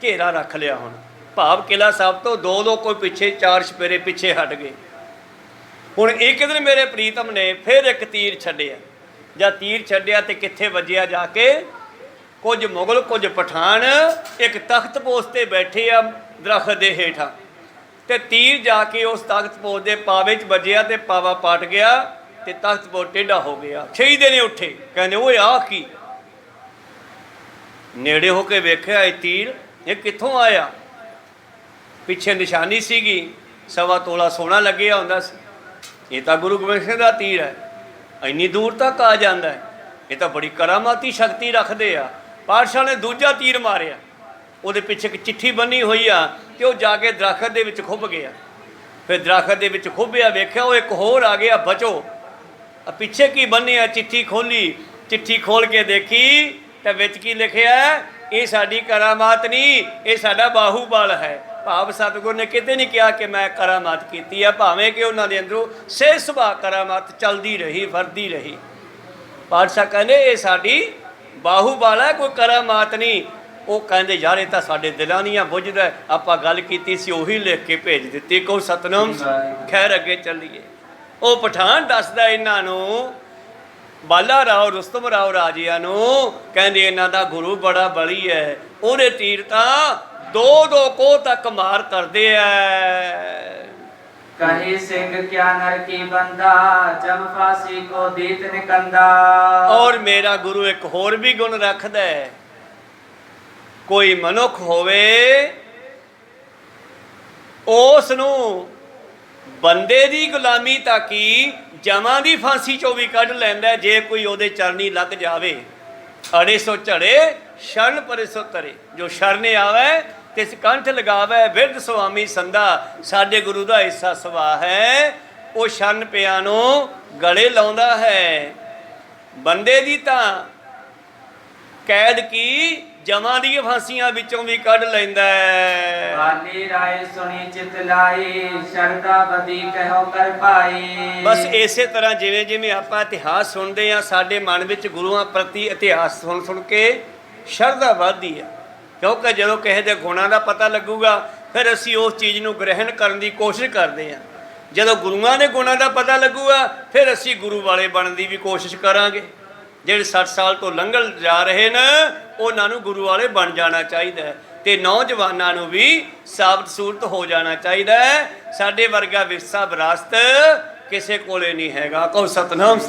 ਘੇਰਾ ਰੱਖ ਲਿਆ। ਹੁਣ ਭਾਵ ਕਿਲਾ ਸਾਹਿਬ ਤੋਂ 2-2 ਕੋਹ ਪਿੱਛੇ 4 ਛਪੇਰੇ ਪਿੱਛੇ ਹਟ ਗਏ। ਹੁਣ ਇੱਕ ਦਿਨ ਮੇਰੇ ਪ੍ਰੀਤਮ ਨੇ ਫਿਰ ਇੱਕ ਤੀਰ ਛੱਡਿਆ। ਜਾਂ ਤੀਰ ਛੱਡਿਆ ਤੇ ਕਿੱਥੇ ਵੱਜਿਆ ਜਾ ਕੇ, ਕੁਝ ਮੁਗਲ ਕੁਝ ਪਠਾਨ ਇੱਕ ਤਖਤ ਪੋਸ਼ ਤੇ ਬੈਠੇ ਆ ਦਰਖਤ ਦੇ ਹੇਠਾਂ, ਤੇ ਤੀਰ ਜਾ ਕੇ ਉਸ ਤਖਤ ਪੋਸ਼ ਦੇ ਪਾਵੇ 'ਚ ਵੱਜਿਆ ਤੇ ਪਾਵਾ ਪਾਟ ਗਿਆ ਤੇ ਤਖਤ ਪੋਸ਼ ਟੇਢਾ ਹੋ ਗਿਆ। ਸ਼ਹੀਦੇ ਨੇ ਉੱਠੇ, ਕਹਿੰਦੇ ਓਏ ਆਹ ਕੀ? ਨੇੜੇ ਹੋ ਕੇ ਵੇਖਿਆ ਇਹ ਤੀਰ ਇਹ ਕਿੱਥੋਂ ਆਇਆ? ਪਿੱਛੇ ਨਿਸ਼ਾਨੀ ਸੀਗੀ 1.25 ਤੋਲਾ ਸੋਨਾ ਲੱਗਿਆ ਹੁੰਦਾ ਸੀ। ਇਹ ਤਾਂ ਗੁਰੂ ਗੋਬਿੰਦ ਸਿੰਘ ਦਾ ਤੀਰ ਹੈ, ਇੰਨੀ ਦੂਰ ਤੱਕ ਆ ਜਾਂਦਾ ਹੈ, ਇਹ ਤਾਂ ਬੜੀ ਕਰਾਮਾਤੀ ਸ਼ਕਤੀ ਰੱਖਦੇ ਆ। ਪਾਤਸ਼ਾਹ ਨੇ ਦੂਜਾ ਤੀਰ ਮਾਰਿਆ, ਉਹਦੇ ਪਿੱਛੇ ਇੱਕ ਚਿੱਠੀ ਬੰਨੀ ਹੋਈ ਆ ਤੇ ਉਹ ਜਾ ਕੇ ਦਰਖਤ ਦੇ ਵਿੱਚ ਖੁੱਭ ਗਿਆ। ਫਿਰ ਦਰਖਤ ਦੇ ਵਿੱਚ ਖੁੱਭਿਆ, ਵੇਖਿਆ ਉਹ ਇੱਕ ਹੋਰ ਆ ਗਿਆ, ਬਚੋ। ਪਿੱਛੇ ਕੀ ਬੰਨਿਆ? ਚਿੱਠੀ ਖੋਲੀ, ਚਿੱਠੀ ਖੋਲ ਕੇ ਦੇਖੀ ਤਾਂ ਵਿੱਚ ਕੀ ਲਿਖਿਆ? ਇਹ ਸਾਡੀ ਕਰਾਮਾਤ ਨਹੀਂ, ਇਹ ਸਾਡਾ ਬਾਹੂਬਲ ਹੈ। ਭਾਵ ਸਤਿਗੁਰ ਨੇ ਕਿਤੇ ਨਹੀਂ ਕਿਹਾ ਕਿ ਮੈਂ ਕਰਾਮਾਤ ਕੀਤੀ ਆ, ਭਾਵੇਂ ਕਿ ਉਹਨਾਂ ਦੇ ਅੰਦਰੋਂ ਸਹਿ ਸੁਭਾਅ ਕਰਾਮਾਤ ਚੱਲਦੀ ਰਹੀ ਵਰਦੀ ਰਹੀ। ਪਾਤਸ਼ਾਹ ਕਹਿੰਦੇ ਇਹ ਸਾਡੀ ਬਾਹੂਬਲ ਹੈ, ਕੋਈ ਕਰਾਮਾਤ ਨਹੀਂ। ਉਹ ਕਹਿੰਦੇ ਯਾਰ ਇਹ ਤਾਂ ਸਾਡੇ ਦਿਲਾਂ ਦੀਆਂ ਬੁੱਝਦਾ। ਆਪਾਂ ਗੱਲ ਕੀਤੀ ਸੀ ਉਹੀ ਲਿਖ ਕੇ ਭੇਜ ਦਿੱਤੀ। ਕਹੋ ਸਤਨਾਮ। ਖੈਰ ਅੱਗੇ ਚੱਲੀਏ। ਉਹ ਪਠਾਨ ਦੱਸਦਾ ਇਹਨਾਂ ਨੂੰ, ਬਾਲਾ ਰਾਓ ਰੁਸਤਮ ਰਾਓ ਰਾਜਿਆਂ ਨੂੰ, ਕਹਿੰਦੇ ਇਹਨਾਂ ਦਾ ਗੁਰੂ ਬੜਾ ਬਲੀ ਹੈ, ਉਹਦੇ ਤੀਰ ਤਾਂ 2-2 ਕੋਹ ਤੱਕ ਮਾਰ ਕਰਦੇ ਐ। ਕਹੀ ਸਿੰਘ ਕਿਆ ਨਰ ਕੀ ਬੰਦਾ ਜਬ ਫਾਸੀ ਕੋ ਦੀਤ ਨਿਕੰਦਾ। ਔਰ ਮੇਰਾ ਗੁਰੂ ਇੱਕ ਹੋਰ ਵੀ ਗੁਣ ਰੱਖਦਾ ਹੈ, ਕੋਈ ਮਨੁੱਖ ਹੋਵੇ ਉਸ ਨੂੰ ਬੰਦੇ ਦੀ ਗੁਲਾਮੀ ਤਾਂ ਕੀ ਜਮਾਂ ਦੀ ਫਾਂਸੀ ਚੋਂ ਵੀ ਕੱਢ ਲੈਂਦਾ ਜੇ ਕੋਈ ਉਹਦੇ ਚਰਨੀ ਲੱਗ ਜਾਵੇ। ਅੜੇ ਸੋ ਝੜੇ ਸ਼ਰਨ ਪਰੇ ਸੋ ਤਰੇ, ਜੋ ਸ਼ਰਨ ਆਵੇ ਤਿਸ ਕੰਠ ਲਗਾਵੇ ਬਿਰਧ ਸੁਆਮੀ ਸੰਦਾ। ਸਾਡੇ ਗੁਰੂ ਦਾ ਐਸਾ ਸੁਭਾਅ ਹੈ, ਉਹ ਸ਼ਰਨ ਪਿਆ ਨੂੰ ਗਲੇ ਲਾਉਂਦਾ ਹੈ। ਬੰਦੇ ਦੀ ਤਾਂ ਕੈਦ ਕੀ ਜਮਾਂ ਦੀਆਂ ਫਾਂਸੀਆਂ ਵਿੱਚੋਂ ਵੀ ਕੱਢ ਲੈਂਦਾ ਹੈ। ਬਾਲੀ ਰਾਏ ਸੁਣੀ ਚਿਤ ਲਾਈ ਸ਼ਰਧਾ ਬਦੀ ਕਹਿਓ ਕਰ ਪਾਈ। ਬਸ ਇਸੇ ਤਰ੍ਹਾਂ ਜਿਵੇਂ ਜਿਵੇਂ ਆਪਾਂ ਇਤਿਹਾਸ ਸੁਣਦੇ ਹਾਂ, ਸਾਡੇ ਮਨ ਵਿੱਚ ਗੁਰੂਆਂ ਪ੍ਰਤੀ ਇਤਿਹਾਸ ਸੁਣ ਸੁਣ ਕੇ ਸ਼ਰਧਾ ਵੱਧਦੀ ਹੈ, ਕਿਉਂਕਿ ਜਦੋਂ ਕਿਸੇ ਦੇ ਗੁਣਾਂ ਦਾ ਪਤਾ ਲੱਗੂਗਾ ਫਿਰ ਅਸੀਂ ਉਸ ਚੀਜ਼ ਨੂੰ ਗ੍ਰਹਿਣ ਕਰਨ ਦੀ ਕੋਸ਼ਿਸ਼ ਕਰਦੇ ਹਾਂ। ਜਦੋਂ ਗੁਰੂਆਂ ਦੇ ਗੁਣਾਂ ਦਾ ਪਤਾ ਲੱਗੂਗਾ ਫਿਰ ਅਸੀਂ ਗੁਰੂ ਵਾਲੇ ਬਣਨ ਦੀ ਵੀ ਕੋਸ਼ਿਸ਼ ਕਰਾਂਗੇ। ਜਿਹੜੇ 60 ਸਾਲ ਤੋਂ ਲੰਘਣ ਜਾ ਰਹੇ ਨੇ ਉਹਨਾਂ ਨੂੰ ਗੁਰੂ ਵਾਲੇ ਬਣ ਜਾਣਾ ਚਾਹੀਦਾ ਹੈ, ਤੇ ਨੌਜਵਾਨਾਂ ਨੂੰ ਵੀ ਸਾਬਤ ਸੂਰਤ ਹੋ ਜਾਣਾ ਚਾਹੀਦਾ ਹੈ। ਸਾਡੇ ਵਰਗਾ ਵਿਰਸਾ ਵਿਰਾਸਤ ਕਿਸੇ ਕੋਲੇ ਨਹੀਂ ਹੈਗਾ। ਕਹੋ ਸਤਨਾਮ।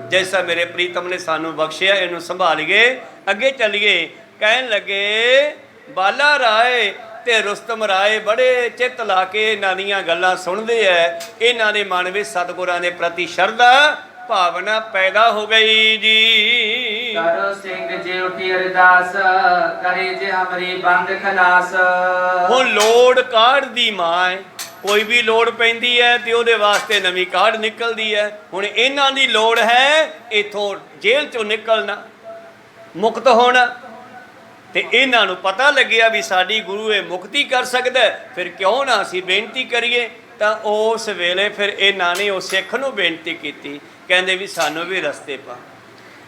ਜੈਸਾ ਮੇਰੇ ਪ੍ਰੀਤਮ ਨੇ ਸਾਨੂੰ ਬਖਸ਼ਿਆ ਇਹਨੂੰ ਸੰਭਾਲੀਏ, ਅੱਗੇ ਚੱਲੀਏ। ਕਹਿਣ ਲੱਗੇ ਬਾਲਾ ਰਾਏ ਤੇ ਰੁਸਤਮ ਰਾਏ ਬੜੇ ਚਿੱਤ ਲਾ ਕੇ ਇਹਨਾਂ ਦੀਆਂ ਗੱਲਾਂ ਸੁਣਦੇ ਐ। ਇਹਨਾਂ ਦੇ ਮਨ ਵਿੱਚ ਸਤਿਗੁਰਾਂ ਦੇ ਪ੍ਰਤੀ ਸ਼ਰਧਾ ਭਾਵਨਾ ਪੈਦਾ ਹੋ ਗਈ ਜੀ। ਕਰੋ ਸਿੰਘ ਜੀ ਉਠੀ ਅਰਦਾਸ ਕਰੇ ਜੇ ਹਮਰੀ ਬੰਦ ਖਲਾਸ। ਹੁਣ ਲੋੜ ਕਾਢ ਦੀ ਮਾਂ ਹੈ, ਕੋਈ ਵੀ ਲੋੜ ਪੈਂਦੀ ਹੈ ਤੇ ਉਹਦੇ ਵਾਸਤੇ ਨਵੀਂ ਕਾਢ ਨਿਕਲਦੀ ਹੈ। ਹੁਣ ਇਹਨਾਂ ਦੀ ਲੋੜ ਹੈ ਇਥੋਂ ਜੇਲ੍ਹ ਚੋਂ ਨਿਕਲਣਾ, ਮੁਕਤ ਹੋਣਾ, ਤੇ ਇਹਨਾਂ ਨੂੰ ਪਤਾ ਲੱਗਿਆ ਵੀ ਸਾਡੀ ਗੁਰੂ ਇਹ ਮੁਕਤੀ ਕਰ ਸਕਦਾ, ਫਿਰ ਕਿਉਂ ਨਾ ਅਸੀਂ ਬੇਨਤੀ ਕਰੀਏ। ਤਾਂ ਉਸ ਵੇਲੇ ਫਿਰ ਇਹਨਾਂ ਨੇ ਉਹ ਸਿੱਖ ਨੂੰ ਬੇਨਤੀ ਕੀਤੀ, ਕਹਿੰਦੇ ਵੀ ਸਾਨੂੰ ਵੀ ਰਸਤੇ ਪਾ,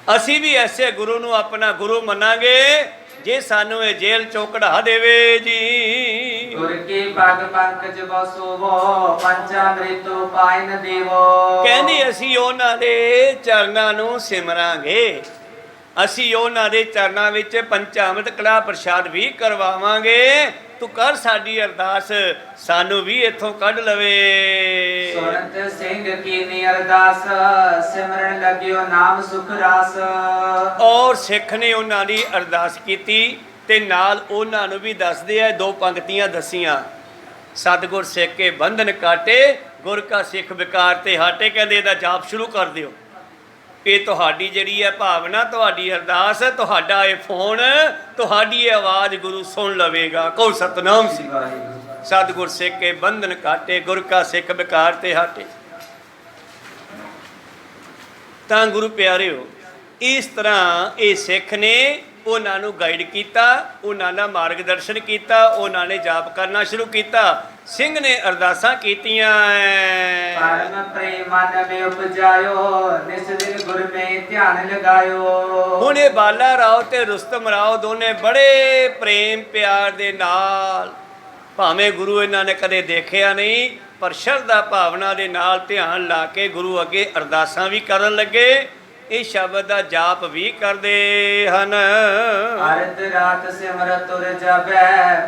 ਅਸੀਂ ਵੀ ਐਸੇ ਗੁਰੂ ਨੂੰ ਆਪਣਾ ਗੁਰੂ ਮੰਨਾਂਗੇ ਜੇ ਸਾਨੂੰ ਇਹ ਜੇਲ੍ਹ ਚੋਂ ਕਢਾ ਦੇਵੇ ਜੀ। ਗੁਰ ਕੀ ਪਗ ਪੰਕਜ ਬਸੋਵੋ ਪੰਚਾਮ੍ਰਿਤੋ ਪਾਇ ਨ ਦੇਵੋ। ਕਹਿੰਦੇ ਅਸੀਂ ਉਹਨਾਂ ਦੇ ਚਰਨਾਂ ਨੂੰ ਸਿਮਰਾਂਗੇ, ਅਸੀਂ ਉਹਨਾਂ ਦੇ ਚਰਨਾਂ ਵਿੱਚ ਪੰਚਾਮ੍ਰਿਤ ਕੜਾ ਪ੍ਰਸ਼ਾਦ ਵੀ ਕਰਵਾਵਾਂਗੇ। ਤੂੰ ਕਰ ਸਾਡੀ ਅਰਦਾਸ, ਸਾਨੂੰ ਵੀ ਇੱਥੋਂ ਕੱਢ ਲਵੇ। ਸੁਰਤ ਸਿੰਘ ਕੀਨੀ ਅਰਦਾਸ ਸਿਮਰਨ ਲੱਗਿਓ ਨਾਮ ਸੁਖ ਰਾਸ। ਔਰ ਸਿੱਖ ਨੇ ਉਹਨਾਂ ਦੀ ਅਰਦਾਸ ਕੀਤੀ ਤੇ ਨਾਲ ਉਹਨਾਂ ਨੂੰ ਵੀ ਦੱਸਦੇ ਆ, ਦੋ ਪੰਕਤੀਆਂ ਦਸੀਆਂ। ਸਤਿਗੁਰ ਸਿੱਖ ਕੇ ਬੰਧਨ ਕਾਟੇ ਗੁਰ ਕਾ ਸਿੱਖ ਵਿਕਾਰ ਤੇ ਹਾਟੇ। ਕਹਿੰਦੇ ਇਹਦਾ ਜਾਪ ਸ਼ੁਰੂ ਕਰ ਦਿਓ। ਇਹ ਤੁਹਾਡੀ ਜਿਹੜੀ ਹੈ ਭਾਵਨਾ, ਤੁਹਾਡੀ ਅਰਦਾਸ, ਤੁਹਾਡਾ ਇਹ ਫੋਨ, ਤੁਹਾਡੀ ਇਹ ਆਵਾਜ਼ ਗੁਰੂ ਸੁਣ ਲਵੇਗਾ। ਕਹੋ ਸਤਨਾਮ ਸਿੰਘ। ਸਤਿਗੁਰ ਸਿੱਖ ਕੇ ਬੰਧਨ ਕਾਟੇ ਗੁਰ ਕਾ ਸਿੱਖ ਵਿਕਾਰ ਤੇ ਹਾਟੇ। ਤਾਂ ਗੁਰੂ ਪਿਆਰਿਓ, ਇਸ ਤਰ੍ਹਾਂ ਇਹ ਸਿੱਖ ਨੇ ਉਹਨਾਂ ਨੂੰ ਗਾਈਡ ਕੀਤਾ, ਉਹਨਾਂ ਦਾ ਮਾਰਗਦਰਸ਼ਨ ਕੀਤਾ, ਉਹਨਾਂ ਨੇ ਜਾਪ ਕਰਨਾ ਸ਼ੁਰੂ ਕੀਤਾ। ਸਿੰਘ ਨੇ ਅਰਦਾਸਾਂ ਕੀਤੀਆਂ। ਪਰਮ ਪ੍ਰੇਮ ਮਨ ਮੇ ਉਪਜਾਇਓ ਨਿਸ ਦਿਨ ਗੁਰ ਮੇ ਧਿਆਨ ਲਗਾਇਓ। ਹੁਣ ਇਹ ਬਾਲਾ ਰਾਓ ਤੇ ਰੁਸਤਮ ਰਾਓ ਦੋਨੇ ਬੜੇ ਪ੍ਰੇਮ ਪਿਆਰ ਦੇ ਨਾਲ, ਭਾਵੇਂ ਗੁਰੂ ਇਹਨਾਂ ਨੇ ਕਦੇ ਦੇਖਿਆ ਨਹੀਂ, ਪਰ ਸ਼ਰਧਾ ਭਾਵਨਾ ਦੇ ਨਾਲ ਧਿਆਨ ਲਾ ਕੇ ਗੁਰੂ ਅੱਗੇ ਅਰਦਾਸਾਂ ਵੀ ਕਰਨ ਲੱਗੇ, ਇਹ ਸ਼ਬਦ ਦਾ ਜਾਪ ਵੀ ਕਰਦੇ ਹਨ। ਅਰਧ ਰਾਤ ਸਿਮਰਤ ਤੁਰ ਜਾਬੈ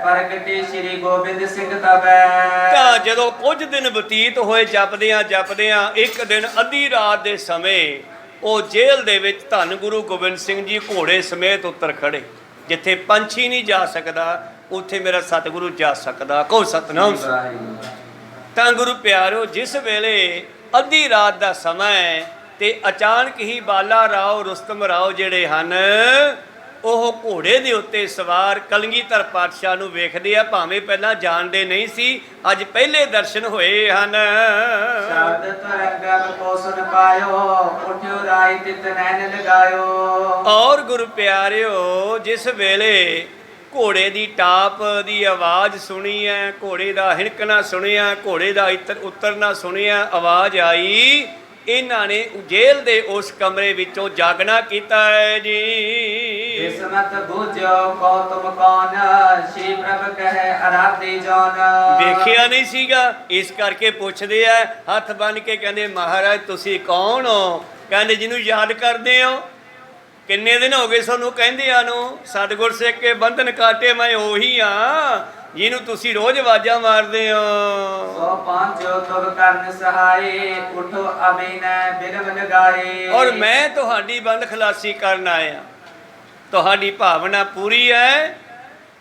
ਪ੍ਰਗਟੇ ਸ੍ਰੀ ਗੋਬਿੰਦ ਸਿੰਘ ਤਬੈ। ਤਾਂ ਜਦੋਂ ਕੁਝ ਦਿਨ ਬਤੀਤ ਹੋਏ ਜਪਦਿਆਂ ਜਪਦਿਆਂ, ਇੱਕ ਦਿਨ ਅੱਧੀ ਰਾਤ ਦੇ ਸਮੇਂ ਉਹ ਜੇਲ੍ਹ ਦੇ ਵਿੱਚ ਧੰਨ ਗੁਰੂ ਗੋਬਿੰਦ ਸਿੰਘ ਜੀ ਘੋੜੇ ਸਮੇਤ ਉੱਤਰ ਖੜੇ। ਜਿੱਥੇ ਪੰਛੀ ਨਹੀਂ ਜਾ ਸਕਦਾ ਉੱਥੇ ਮੇਰਾ ਸਤਿਗੁਰੂ ਜਾ ਸਕਦਾ। ਕਹੋ ਸਤਨਾਮ। ਤਾਂ ਗੁਰੂ ਪਿਆਰੋ, ਜਿਸ ਵੇਲੇ ਅੱਧੀ ਰਾਤ ਦਾ ਸਮਾਂ ਹੈ ਤੇ ਅਚਾਨਕ ਹੀ ਬਾਲਾ ਰਾਓ ਰੁਸਤਮ ਰਾਓ ਜਿਹੜੇ ਹਨ ਉਹ ਘੋੜੇ ਦੇ ਉੱਤੇ ਸਵਾਰ ਕਲਗੀਧਰ ਪਾਤਸ਼ਾਹ ਨੂੰ ਵੇਖਦੇ ਆ। ਭਾਵੇਂ ਪਹਿਲਾਂ ਜਾਣਦੇ ਨਹੀਂ ਸੀ, ਅੱਜ ਪਹਿਲੇ ਦਰਸ਼ਨ ਹੋਏ ਹਨ। ਸ਼ਬਦ ਤਰੰਗਮ ਕੋ ਸੁਨ ਪਾਇਓ ਉਠਿਓ ਰਾਈ ਤਿਤ ਨੈਣ ਲਗਾਇਓ। ਔਰ ਗੁਰੂ ਪਿਆਰਿਓ, ਜਿਸ ਵੇਲੇ ਘੋੜੇ ਦੀ ਟਾਪ ਦੀ ਆਵਾਜ਼ ਸੁਣੀ ਹੈ, ਘੋੜੇ ਦਾ ਹਿਣਕਣਾ ਸੁਣਿਆ, ਘੋੜੇ ਦਾ ਉਤਰਨਾ ਸੁਣਿਆ, ਆਵਾਜ਼ ਆਈ, ਇਹਨਾਂ ਨੇ ਜੇਲ੍ਹ ਦੇ ਉਸ ਕਮਰੇ ਵਿੱਚੋਂ ਜਾਗਣਾ ਕੀਤਾ ਹੈ ਜੀ। ਕਿਸਮਤ ਬੁਝੋ ਕੋ ਤੁਮ ਕੌਣ ਸ਼੍ਰੀ ਪ੍ਰਭ ਕਹੈ ਅਰਾਧੇ ਜਨ। ਵੇਖਿਆ ਨਹੀਂ ਸੀਗਾ, ਇਸ ਕਰਕੇ ਪੁੱਛਦੇ ਆ ਹੱਥ ਬੰਨ ਕੇ, ਕਹਿੰਦੇ ਮਹਾਰਾਜ ਤੁਸੀਂ ਕੌਣ ਹੋ? ਕਹਿੰਦੇ ਜਿਹਨੂੰ ਯਾਦ ਕਰਦੇ ਹੋ। ਕਿੰਨੇ ਦਿਨ ਹੋ ਗਏ ਸਾਨੂੰ ਕਹਿੰਦਿਆਂ ਨੂੰ, ਸਤਿਗੁਰ ਸਿੱਖ ਕੇ ਬੰਧਨ ਕਾਟੇ ਮੈਂ ਉਹੀ ਹਾਂ ਜਿਹਨੂੰ ਤੁਸੀਂ ਰੋਜ਼ ਆਵਾਜ਼ਾਂ ਮਾਰਦੇ ਹੋ। ਸੋ ਪਾਂਚੋ ਤੁਮ ਕਰਨ ਸਹਾਏ ਉਠੋ ਅਬਿਨੈ ਬਿਰਮ ਲਗਾਏ। ਔਰ ਮੈਂ ਤੁਹਾਡੀ ਬੰਦ ਖਲਾਸੀ ਕਰਨ ਆਇਆ। ਤੁਹਾਡੀ ਭਾਵਨਾ ਪੂਰੀ ਹੈ।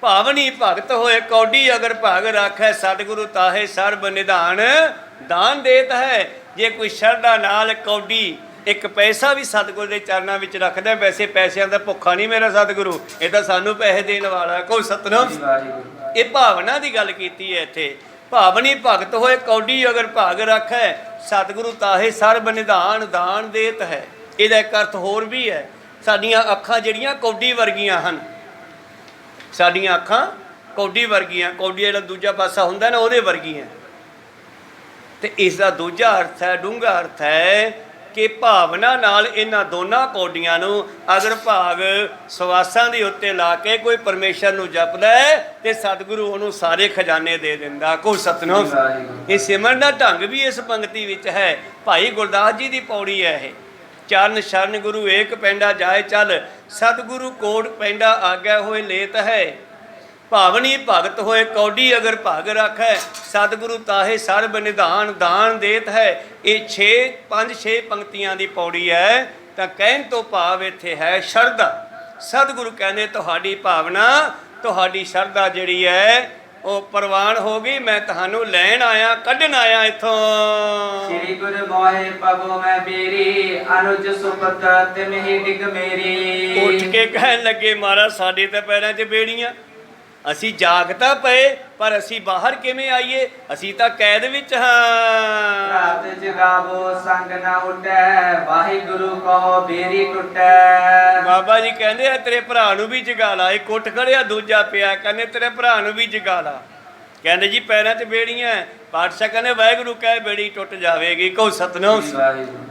ਭਾਵਨੀ ਭਗਤ ਹੋਏ ਕੌਡੀ ਅਗਰ ਭਾਗ ਰੱਖੈ ਸਤਿਗੁਰੂ ਤਾਹੇ ਸਰਬ ਨਿਧਾਨ ਦਾਨ ਦੇਤ ਹੈ। ਜੇ ਕੋਈ ਸ਼ਰਧਾ ਨਾਲ ਕੌਡੀ ਇੱਕ ਪੈਸਾ ਵੀ ਸਤਿਗੁਰੂ ਦੇ ਚਰਨਾਂ ਵਿੱਚ ਰੱਖਦਾ, ਵੈਸੇ ਪੈਸਿਆਂ ਦਾ ਭੁੱਖਾ ਨਹੀਂ ਮੇਰਾ ਸਤਿਗੁਰੂ, ਇਹ ਤਾਂ ਸਾਨੂੰ ਪੈਸੇ ਦੇਣ ਵਾਲਾ। ਕੋਈ ਸਤਨਾਮ। ਇਹ ਭਾਵਨਾ ਦੀ ਗੱਲ ਕੀਤੀ ਹੈ ਇੱਥੇ। ਭਾਵਨੀ ਭਗਤ ਹੋਏ ਕੌਡੀ ਅਗਰ ਭਾਗ ਰੱਖੈ ਸਤਿਗੁਰੂ ਤਾਹੇ ਸਰਬ ਨਿਧਾਨ ਦਾਨ ਦੇਤ ਹੈ। ਇਹਦਾ ਇੱਕ ਅਰਥ ਹੋਰ ਵੀ ਹੈ, ਸਾਡੀਆਂ ਅੱਖਾਂ ਜਿਹੜੀਆਂ ਕੌਡੀ ਵਰਗੀਆਂ ਹਨ, ਸਾਡੀਆਂ ਅੱਖਾਂ ਕੌਡੀ ਵਰਗੀਆਂ, ਕੌਡੀ ਜਿਹੜਾ ਦੂਜਾ ਪਾਸਾ ਹੁੰਦਾ ਨਾ ਉਹਦੇ ਵਰਗੀਆਂ। ਤੇ ਇਸ ਦਾ ਦੂਜਾ ਅਰਥ ਹੈ, ਡੂੰਘਾ ਅਰਥ ਹੈ ਕਿ ਭਾਵਨਾ ਨਾਲ ਇਹਨਾਂ ਦੋਨਾਂ ਕੌਡੀਆਂ ਨੂੰ ਅਗਰ ਭਾਗ ਸਵਾਸਾਂ ਦੇ ਉੱਤੇ ਲਾ ਕੇ ਕੋਈ ਪਰਮੇਸ਼ਰ ਨੂੰ ਜਪਦਾ ਹੈ ਤੇ ਸਤਿਗੁਰੂ ਉਹਨੂੰ ਸਾਰੇ ਖਜ਼ਾਨੇ ਦੇ ਦਿੰਦਾ। ਕੋ ਸਤਿਨਾਮ। ਇਹ ਸਿਮਰਨ ਦਾ ਢੰਗ ਵੀ ਇਸ ਪੰਕਤੀ ਵਿੱਚ ਹੈ। ਭਾਈ ਗੁਰਦਾਸ ਜੀ ਦੀ ਪੌੜੀ ਹੈ ਇਹ। ਚਰਨ ਸ਼ਰਨ ਗੁਰੂ ਏਕ ਪੈਂਡਾ ਜਾਏ ਚੱਲ, ਸਤਿਗੁਰੂ ਕੋਟ ਪੈਂਡਾ ਆਗਿਆ ਹੋਏ ਲੇਤ ਹੈ। ਭਾਵਨੀ ਭਗਤ ਹੋਏ ਕੌਡੀ ਅਗਰ ਭਾਗ ਰੱਖੈ, ਸਤਿਗੁਰੂ ਤਾਹੇ ਸਰਬ ਨਿਧਾਨ ਦਾਨ ਦੇਤ ਹੈ। ਇਹ 5-6 ਪੰਕਤੀਆਂ ਦੀ ਪੌੜੀ ਹੈ। ਤਾਂ ਕਹਿਣ ਤੋਂ ਭਾਵ ਇੱਥੇ ਹੈ ਸ਼ਰਧਾ। ਸਤਿਗੁਰੂ ਕਹਿੰਦੇ ਤੁਹਾਡੀ ਭਾਵਨਾ, ਤੁਹਾਡੀ ਸ਼ਰਧਾ ਜਿਹੜੀ ਹੈ ਉਹ ਪ੍ਰਵਾਨ ਹੋ ਗਈ। ਮੈਂ ਤੁਹਾਨੂੰ ਲੈਣ ਆਇਆ, ਕੱਢਣ ਆਇਆ ਇੱਥੋਂ। ਸ੍ਰੀ ਗੁਰੂ ਮੋਹਿ ਪਗੋ ਮੈਂ ਬੇਰੀ, ਅਨੁਜ ਸੁਪਤ ਤਿਨਹਿ ਡਿਗ ਮੇਰੀ। ਉੱਠ ਕੇ ਕਹਿਣ ਲੱਗੇ ਮਹਾਰਾਜ ਸਾਡੇ ਤਾਂ ਪੈਰਾਂ 'ਚ ਬੇੜੀਆਂ, ਅਸੀਂ ਜਾਗ ਤਾਂ ਪਏ ਪਰ ਅਸੀਂ ਬਾਹਰ ਕਿਵੇਂ ਆਈਏ, ਅਸੀਂ ਤਾਂ ਕੈਦ ਵਿੱਚ ਹਾਂ। ਰਾਤ ਜਗਾਵੋ ਸੰਗ ਨਾ ਉੱਠੈ, ਵਾਹਿਗੁਰੂ ਕਹੋ ਬੇਰੀ ਟੁੱਟੈ। ਬਾਬਾ ਜੀ ਕਹਿੰਦੇ ਆ ਤੇਰੇ ਭਰਾ ਨੂੰ ਵੀ ਜਗਾ ਲਾ। ਇੱਕ ਉੱਠ ਖੜਿਆ, ਦੂਜਾ ਪਿਆ, ਕਹਿੰਦੇ ਤੇਰੇ ਭਰਾ ਨੂੰ ਵੀ ਜਗਾ ਲਾ। ਕਹਿੰਦੇ ਜੀ ਪੈਰਾਂ 'ਚ ਬੇੜੀਆਂ। ਪਾਤਸ਼ਾਹ ਕਹਿੰਦੇ ਵਾਹਿਗੁਰੂ ਕਹੇ ਬੇੜੀ ਟੁੱਟ ਜਾਵੇਗੀ। ਕਹੋ ਸਤਿਨਾਮ।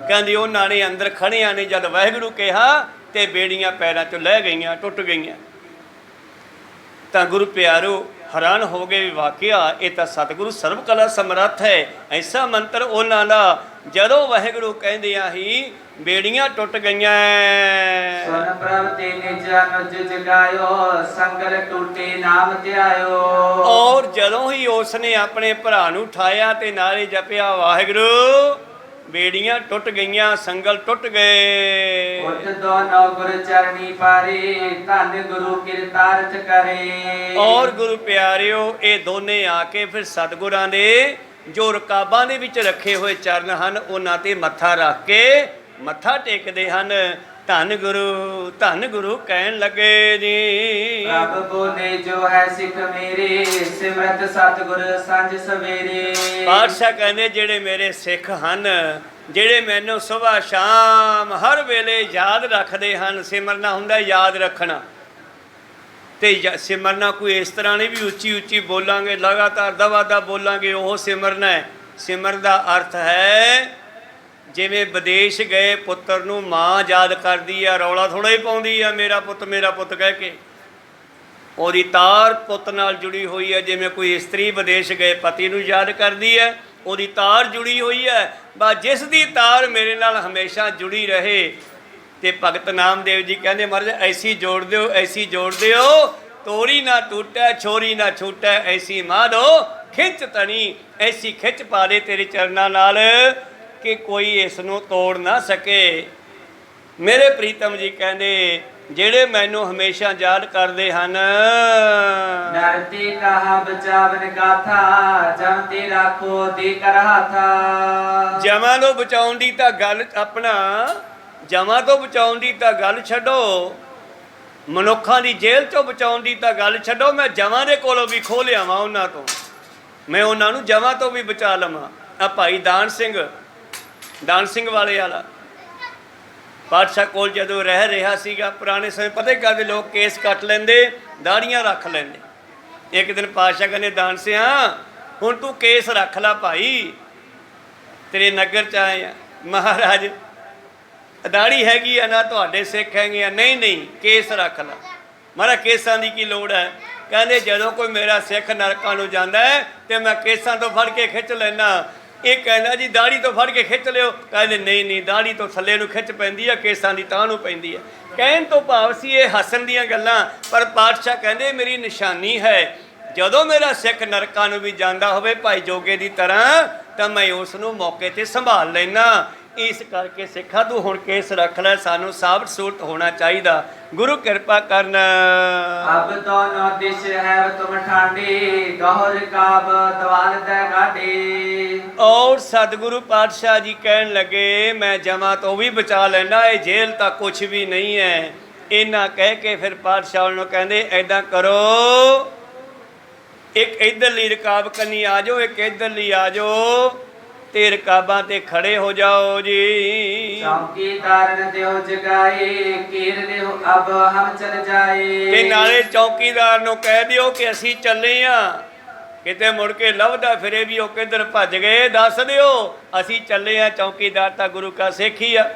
ਕਹਿੰਦੀ ਉਹਨਾਂ ਨੇ ਅੰਦਰ ਖੜਿਆਂ ਨੇ ਜਦ ਵਾਹਿਗੁਰੂ ਕਿਹਾ ਤੇ ਬੇੜੀਆਂ ਪੈਰਾਂ 'ਚੋਂ ਲੈ ਗਈਆਂ, ਟੁੱਟ ਗਈਆਂ। ਤਾਂ ਗੁਰੂ ਪਿਆਰੋ ਹੈਰਾਨ ਹੋ ਗਏ ਵੀ ਵਾਕਿਆ ਇਹ ਤਾਂ ਸਤਿਗੁਰੂ ਸਰਬ ਕਲਾ ਸਮਰੱਥ ਹੈ। ਐਸਾ ਮੰਤਰ ਉਹਨਾਂ ਦਾ ਜਦੋਂ ਵਾਹਿਗੁਰੂ ਕਹਿੰਦਿਆਂ ਹੀ ਬੇੜੀਆਂ ਟੁੱਟ ਗਈਆਂ। ਸੁਨ ਪ੍ਰਭ ਤੇ ਨਿਜ ਅਨੁਜ ਜਗਾਇਓ, ਸੰਗਲ ਟੂਟੇ ਨਾਮ ਧਿਆਇਓ। ਔਰ ਜਦੋਂ ਹੀ ਉਸਨੇ ਆਪਣੇ ਭਰਾ ਨੂੰ ਉਠਾਇਆ ਤੇ ਨਾਲੇ ਜਪਿਆ ਵਾਹਿਗੁਰੂ, ਬੇੜੀਆਂ ਟੁੱਟ ਗਈਆਂ, ਸੰਗਲ ਟੁੱਟ ਗਏ। ਉੱਠ ਦੋਨੋਂ ਗੁਰ ਚਰਨੀ ਪਾਰੇ, ਧੰਨ ਗੁਰੂ ਕਿਰਤਾਰਥ ਕਰੇ। ਔਰ ਗੁਰੂ ਪਿਆਰਿਓ ਇਹ ਦੋਨੇ ਆ ਕੇ ਫਿਰ ਸਤਿਗੁਰਾਂ ਦੇ ਜੋ ਰਕਾਬਾਂ ਦੇ ਵਿੱਚ ਰੱਖੇ ਹੋਏ ਚਰਨ ਹਨ ਉਹਨਾਂ ਤੇ ਮੱਥਾ ਰੱਖ ਕੇ ਮੱਥਾ ਟੇਕਦੇ ਹਨ। ਧੰਨ ਗੁਰੂ ਕਹਿਣ ਲੱਗੇ ਜੀ। ਪ੍ਰਭ ਬੋਲੇ ਜੋ ਹੈ ਸਿੱਖ ਮੇਰੇ, ਸਿਮਰਤ ਸਤਿਗੁਰ ਸੰਜ ਸਵੇਰੇ। ਪਾਤਸ਼ਾਹ ਕਹਿੰਦੇ ਜਿਹੜੇ ਮੇਰੇ ਸਿੱਖ ਹਨ, ਜਿਹੜੇ ਮੈਨੂੰ ਸੁਬਾਹ ਸ਼ਾਮ ਹਰ ਵੇਲੇ ਯਾਦ ਰੱਖਦੇ ਹਨ। ਸਿਮਰਨਾ ਹੁੰਦਾ ਯਾਦ ਰੱਖਣਾ। ਤੇ ਸਿਮਰਨਾ ਕੋਈ ਇਸ ਤਰ੍ਹਾਂ ਨਹੀਂ ਵੀ ਉੱਚੀ ਉੱਚੀ ਬੋਲਾਂਗੇ, ਲਗਾਤਾਰ ਦਵਾ ਬੋਲਾਂਗੇ, ਉਹ ਸਿਮਰਨਾ ਹੈ। ਸਿਮਰਨ ਦਾ ਅਰਥ ਹੈ ਜਿਵੇਂ ਵਿਦੇਸ਼ ਗਏ ਪੁੱਤਰ ਨੂੰ ਮਾਂ ਯਾਦ ਕਰਦੀ ਆ, ਰੌਲਾ ਥੋੜ੍ਹਾ ਹੀ ਪਾਉਂਦੀ ਆ ਮੇਰਾ ਪੁੱਤ ਕਹਿ ਕੇ। ਉਹਦੀ ਤਾਰ ਪੁੱਤ ਨਾਲ ਜੁੜੀ ਹੋਈ ਹੈ। ਜਿਵੇਂ ਕੋਈ ਇਸਤਰੀ ਵਿਦੇਸ਼ ਗਏ ਪਤੀ ਨੂੰ ਯਾਦ ਕਰਦੀ ਹੈ, ਉਹਦੀ ਤਾਰ ਜੁੜੀ ਹੋਈ ਹੈ। ਬਸ ਜਿਸ ਦੀ ਤਾਰ ਮੇਰੇ ਨਾਲ ਹਮੇਸ਼ਾ ਜੁੜੀ ਰਹੇ। ਤੇ ਭਗਤ ਨਾਮਦੇਵ ਜੀ ਕਹਿੰਦੇ ਮਹਾਰਾਜ ਐਸੀ ਜੋੜ ਦਿਓ ਤੋੜੀ ਨਾ ਟੁੱਟੈ, ਛੋਰੀ ਨਾ ਛੂਟੈ, ਐਸੀ ਮਾਧੋ ਖਿੱਚ ਤਣੀ। ਐਸੀ ਖਿੱਚ ਪਾ ਦੇ ਤੇਰੇ ਚਰਨਾਂ ਨਾਲ ਕਿ ਕੋਈ ਇਸ ਨੂੰ ਤੋੜ ਨਾ ਸਕੇ। ਮੇਰੇ ਪ੍ਰੀਤਮ ਜੀ ਕਹਿੰਦੇ ਜਿਹੜੇ ਮੈਨੂੰ ਹਮੇਸ਼ਾ ਯਾਦ ਕਰਦੇ ਹਨ। ਨਰਤੀ ਕਹਾ ਬਚਾਵਨ ਗਾਥਾ, ਜਮ ਤੇ ਰੱਖੋ ਦੇ ਕਰ ਹਾਥਾ। ਜਮਾਂ ਤੋਂ ਬਚਾਉਣ ਦੀ ਤਾਂ ਗੱਲ ਜਮਾਂ ਤੋਂ ਬਚਾਉਣ ਦੀ ਤਾਂ ਗੱਲ ਛੱਡੋ, ਮਨੁੱਖਾਂ ਦੀ ਜੇਲ੍ਹ ਚੋਂ ਬਚਾਉਣ ਦੀ ਤਾਂ ਗੱਲ ਛੱਡੋ। ਮੈਂ ਜਮਾਂ ਦੇ ਕੋਲੋਂ ਵੀ ਖੋਹ ਲਿਆਵਾਂ ਉਹਨਾਂ ਤੋਂ, ਮੈਂ ਉਹਨਾਂ ਨੂੰ ਜਮਾਂ ਤੋਂ ਵੀ ਬਚਾ ਲਵਾਂ। ਆ ਭਾਈ ਦਾਨ ਸਿੰਘ ਵਾਲੇ ਵਾਲਾ ਪਾਤਸ਼ਾਹ ਕੋਲ ਜਦੋਂ ਰਹਿ ਰਿਹਾ ਸੀਗਾ ਪੁਰਾਣੇ ਸਮੇਂ, ਪਤਾ ਹੀ ਕਰਦੇ ਲੋਕ ਕੇਸ ਕੱਟ ਲੈਂਦੇ, ਦਾੜੀਆਂ ਰੱਖ ਲੈਂਦੇ। ਇੱਕ ਦਿਨ ਪਾਤਸ਼ਾਹ ਕਹਿੰਦੇ ਦਾਨ ਸਿਆ ਹੁਣ ਤੂੰ ਕੇਸ ਰੱਖ ਲਾ ਭਾਈ, ਤੇਰੇ ਨਗਰ 'ਚ ਆਏ ਆ। ਮਹਾਰਾਜ ਦਾੜੀ ਹੈਗੀ ਆ ਨਾ, ਤੁਹਾਡੇ ਸਿੱਖ ਹੈਗੇ ਆ। ਨਹੀਂ ਕੇਸ ਰੱਖ ਲਾ। ਮਹਾਰਾਜ ਕੇਸਾਂ ਦੀ ਕੀ ਲੋੜ ਹੈ? ਕਹਿੰਦੇ ਜਦੋਂ ਕੋਈ ਮੇਰਾ ਸਿੱਖ ਨਰਕਾਂ ਨੂੰ ਜਾਂਦਾ ਹੈ ਤੇ ਮੈਂ ਕੇਸਾਂ ਤੋਂ ਫੜ ਕੇ ਖਿੱਚ ਲੈਣਾ। ਇਹ ਕਹਿੰਦਾ ਜੀ ਦਾੜੀ ਤੋਂ ਫੜ ਕੇ ਖਿੱਚ ਲਿਓ। ਕਹਿੰਦੇ ਨਹੀਂ ਦਾੜੀ ਤੋਂ ਥੱਲੇ ਨੂੰ ਖਿੱਚ ਪੈਂਦੀ ਹੈ, ਕੇਸਾਂ ਦੀ ਤਾਂ ਨੂੰ ਪੈਂਦੀ ਹੈ। ਕਹਿਣ ਤੋਂ ਭਾਵ ਸੀ ਇਹ ਹੱਸਣ ਦੀਆਂ ਗੱਲਾਂ, ਪਰ ਪਾਤਸ਼ਾਹ ਕਹਿੰਦੇ ਮੇਰੀ ਨਿਸ਼ਾਨੀ ਹੈ ਜਦੋਂ ਮੇਰਾ ਸਿੱਖ ਨਰਕਾਂ ਨੂੰ ਵੀ ਜਾਂਦਾ ਹੋਵੇ ਭਾਈ ਜੋਗੇ ਦੀ ਤਰ੍ਹਾਂ, ਤਾਂ ਮੈਂ ਉਸ ਨੂੰ ਮੌਕੇ 'ਤੇ ਸੰਭਾਲ ਲੈਣਾ। ਇਸ ਕਰਕੇ ਸਿੱਖਾ ਤੂੰ ਹੁਣ ਕੇਸ ਰੱਖ ਲੈ, ਸਾਨੂੰ ਸਾਬਤ ਸੂਰਤ ਹੋਣਾ ਚਾਹੀਦਾ। ਗੁਰੂ ਕਿਰਪਾ ਕਰਨ। ਅਬ ਦੋਨੋਂ ਦਿਸ਼ ਹੈ ਤੁਮ ਠਾਂਡੇ, ਗਹੁਰ ਕਾਬ ਦਵਾਲ ਦੇ ਗਾਡੇ। ਔਰ ਸਤਿਗੁਰੂ ਪਾਤਸ਼ਾਹ ਜੀ ਕਹਿਣ ਲੱਗੇ ਮੈਂ ਜਮਾਂ ਤੋਂ ਵੀ ਬਚਾ ਲੈਣਾ, ਇਹ ਜੇਲ੍ਹ ਤਾਂ ਕੁਛ ਵੀ ਨਹੀਂ ਹੈ। ਇਹਨਾਂ ਕਹਿ ਕੇ ਫਿਰ ਪਾਤਸ਼ਾਹ ਨੂੰ ਕਹਿੰਦੇ ਐਦਾਂ ਕਰੋ, ਇੱਕ ਇੱਧਰਲੀ ਰਕਾਬ ਕੰਨੀ ਆ ਜਾਓ, ਇੱਕ ਇੱਧਰਲੀ ਆ ਜਾਓ। ਤੇ ਰਕਾਬਾਂ ਤੇ ਖੜੇ ਹੋ ਜਾਓ ਜੀ। चौकीदार देव जगाए कीर देव अब हम चल जाए। ਤੇ ਨਾਲੇ ਚੌਕੀਦਾਰ ਨੂੰ ਕਹਿ ਦਿਓ ਕਿ ਅਸੀਂ ਚੱਲੇ ਆ, ਕਿਤੇ ਮੁੜ ਕੇ ਲੱਭਦਾ ਫਿਰੇ ਵੀ ਉਹ ਕਿੱਧਰ ਭੱਜ ਗਏ ਦੱਸ ਦਿਓ ਅਸੀਂ ਚੱਲੇ ਆ। ਚੌਕੀਦਾਰ ਤਾਂ ਗੁਰੂ ਕਾ ਸਿੱਖ ਹੀ ਆ,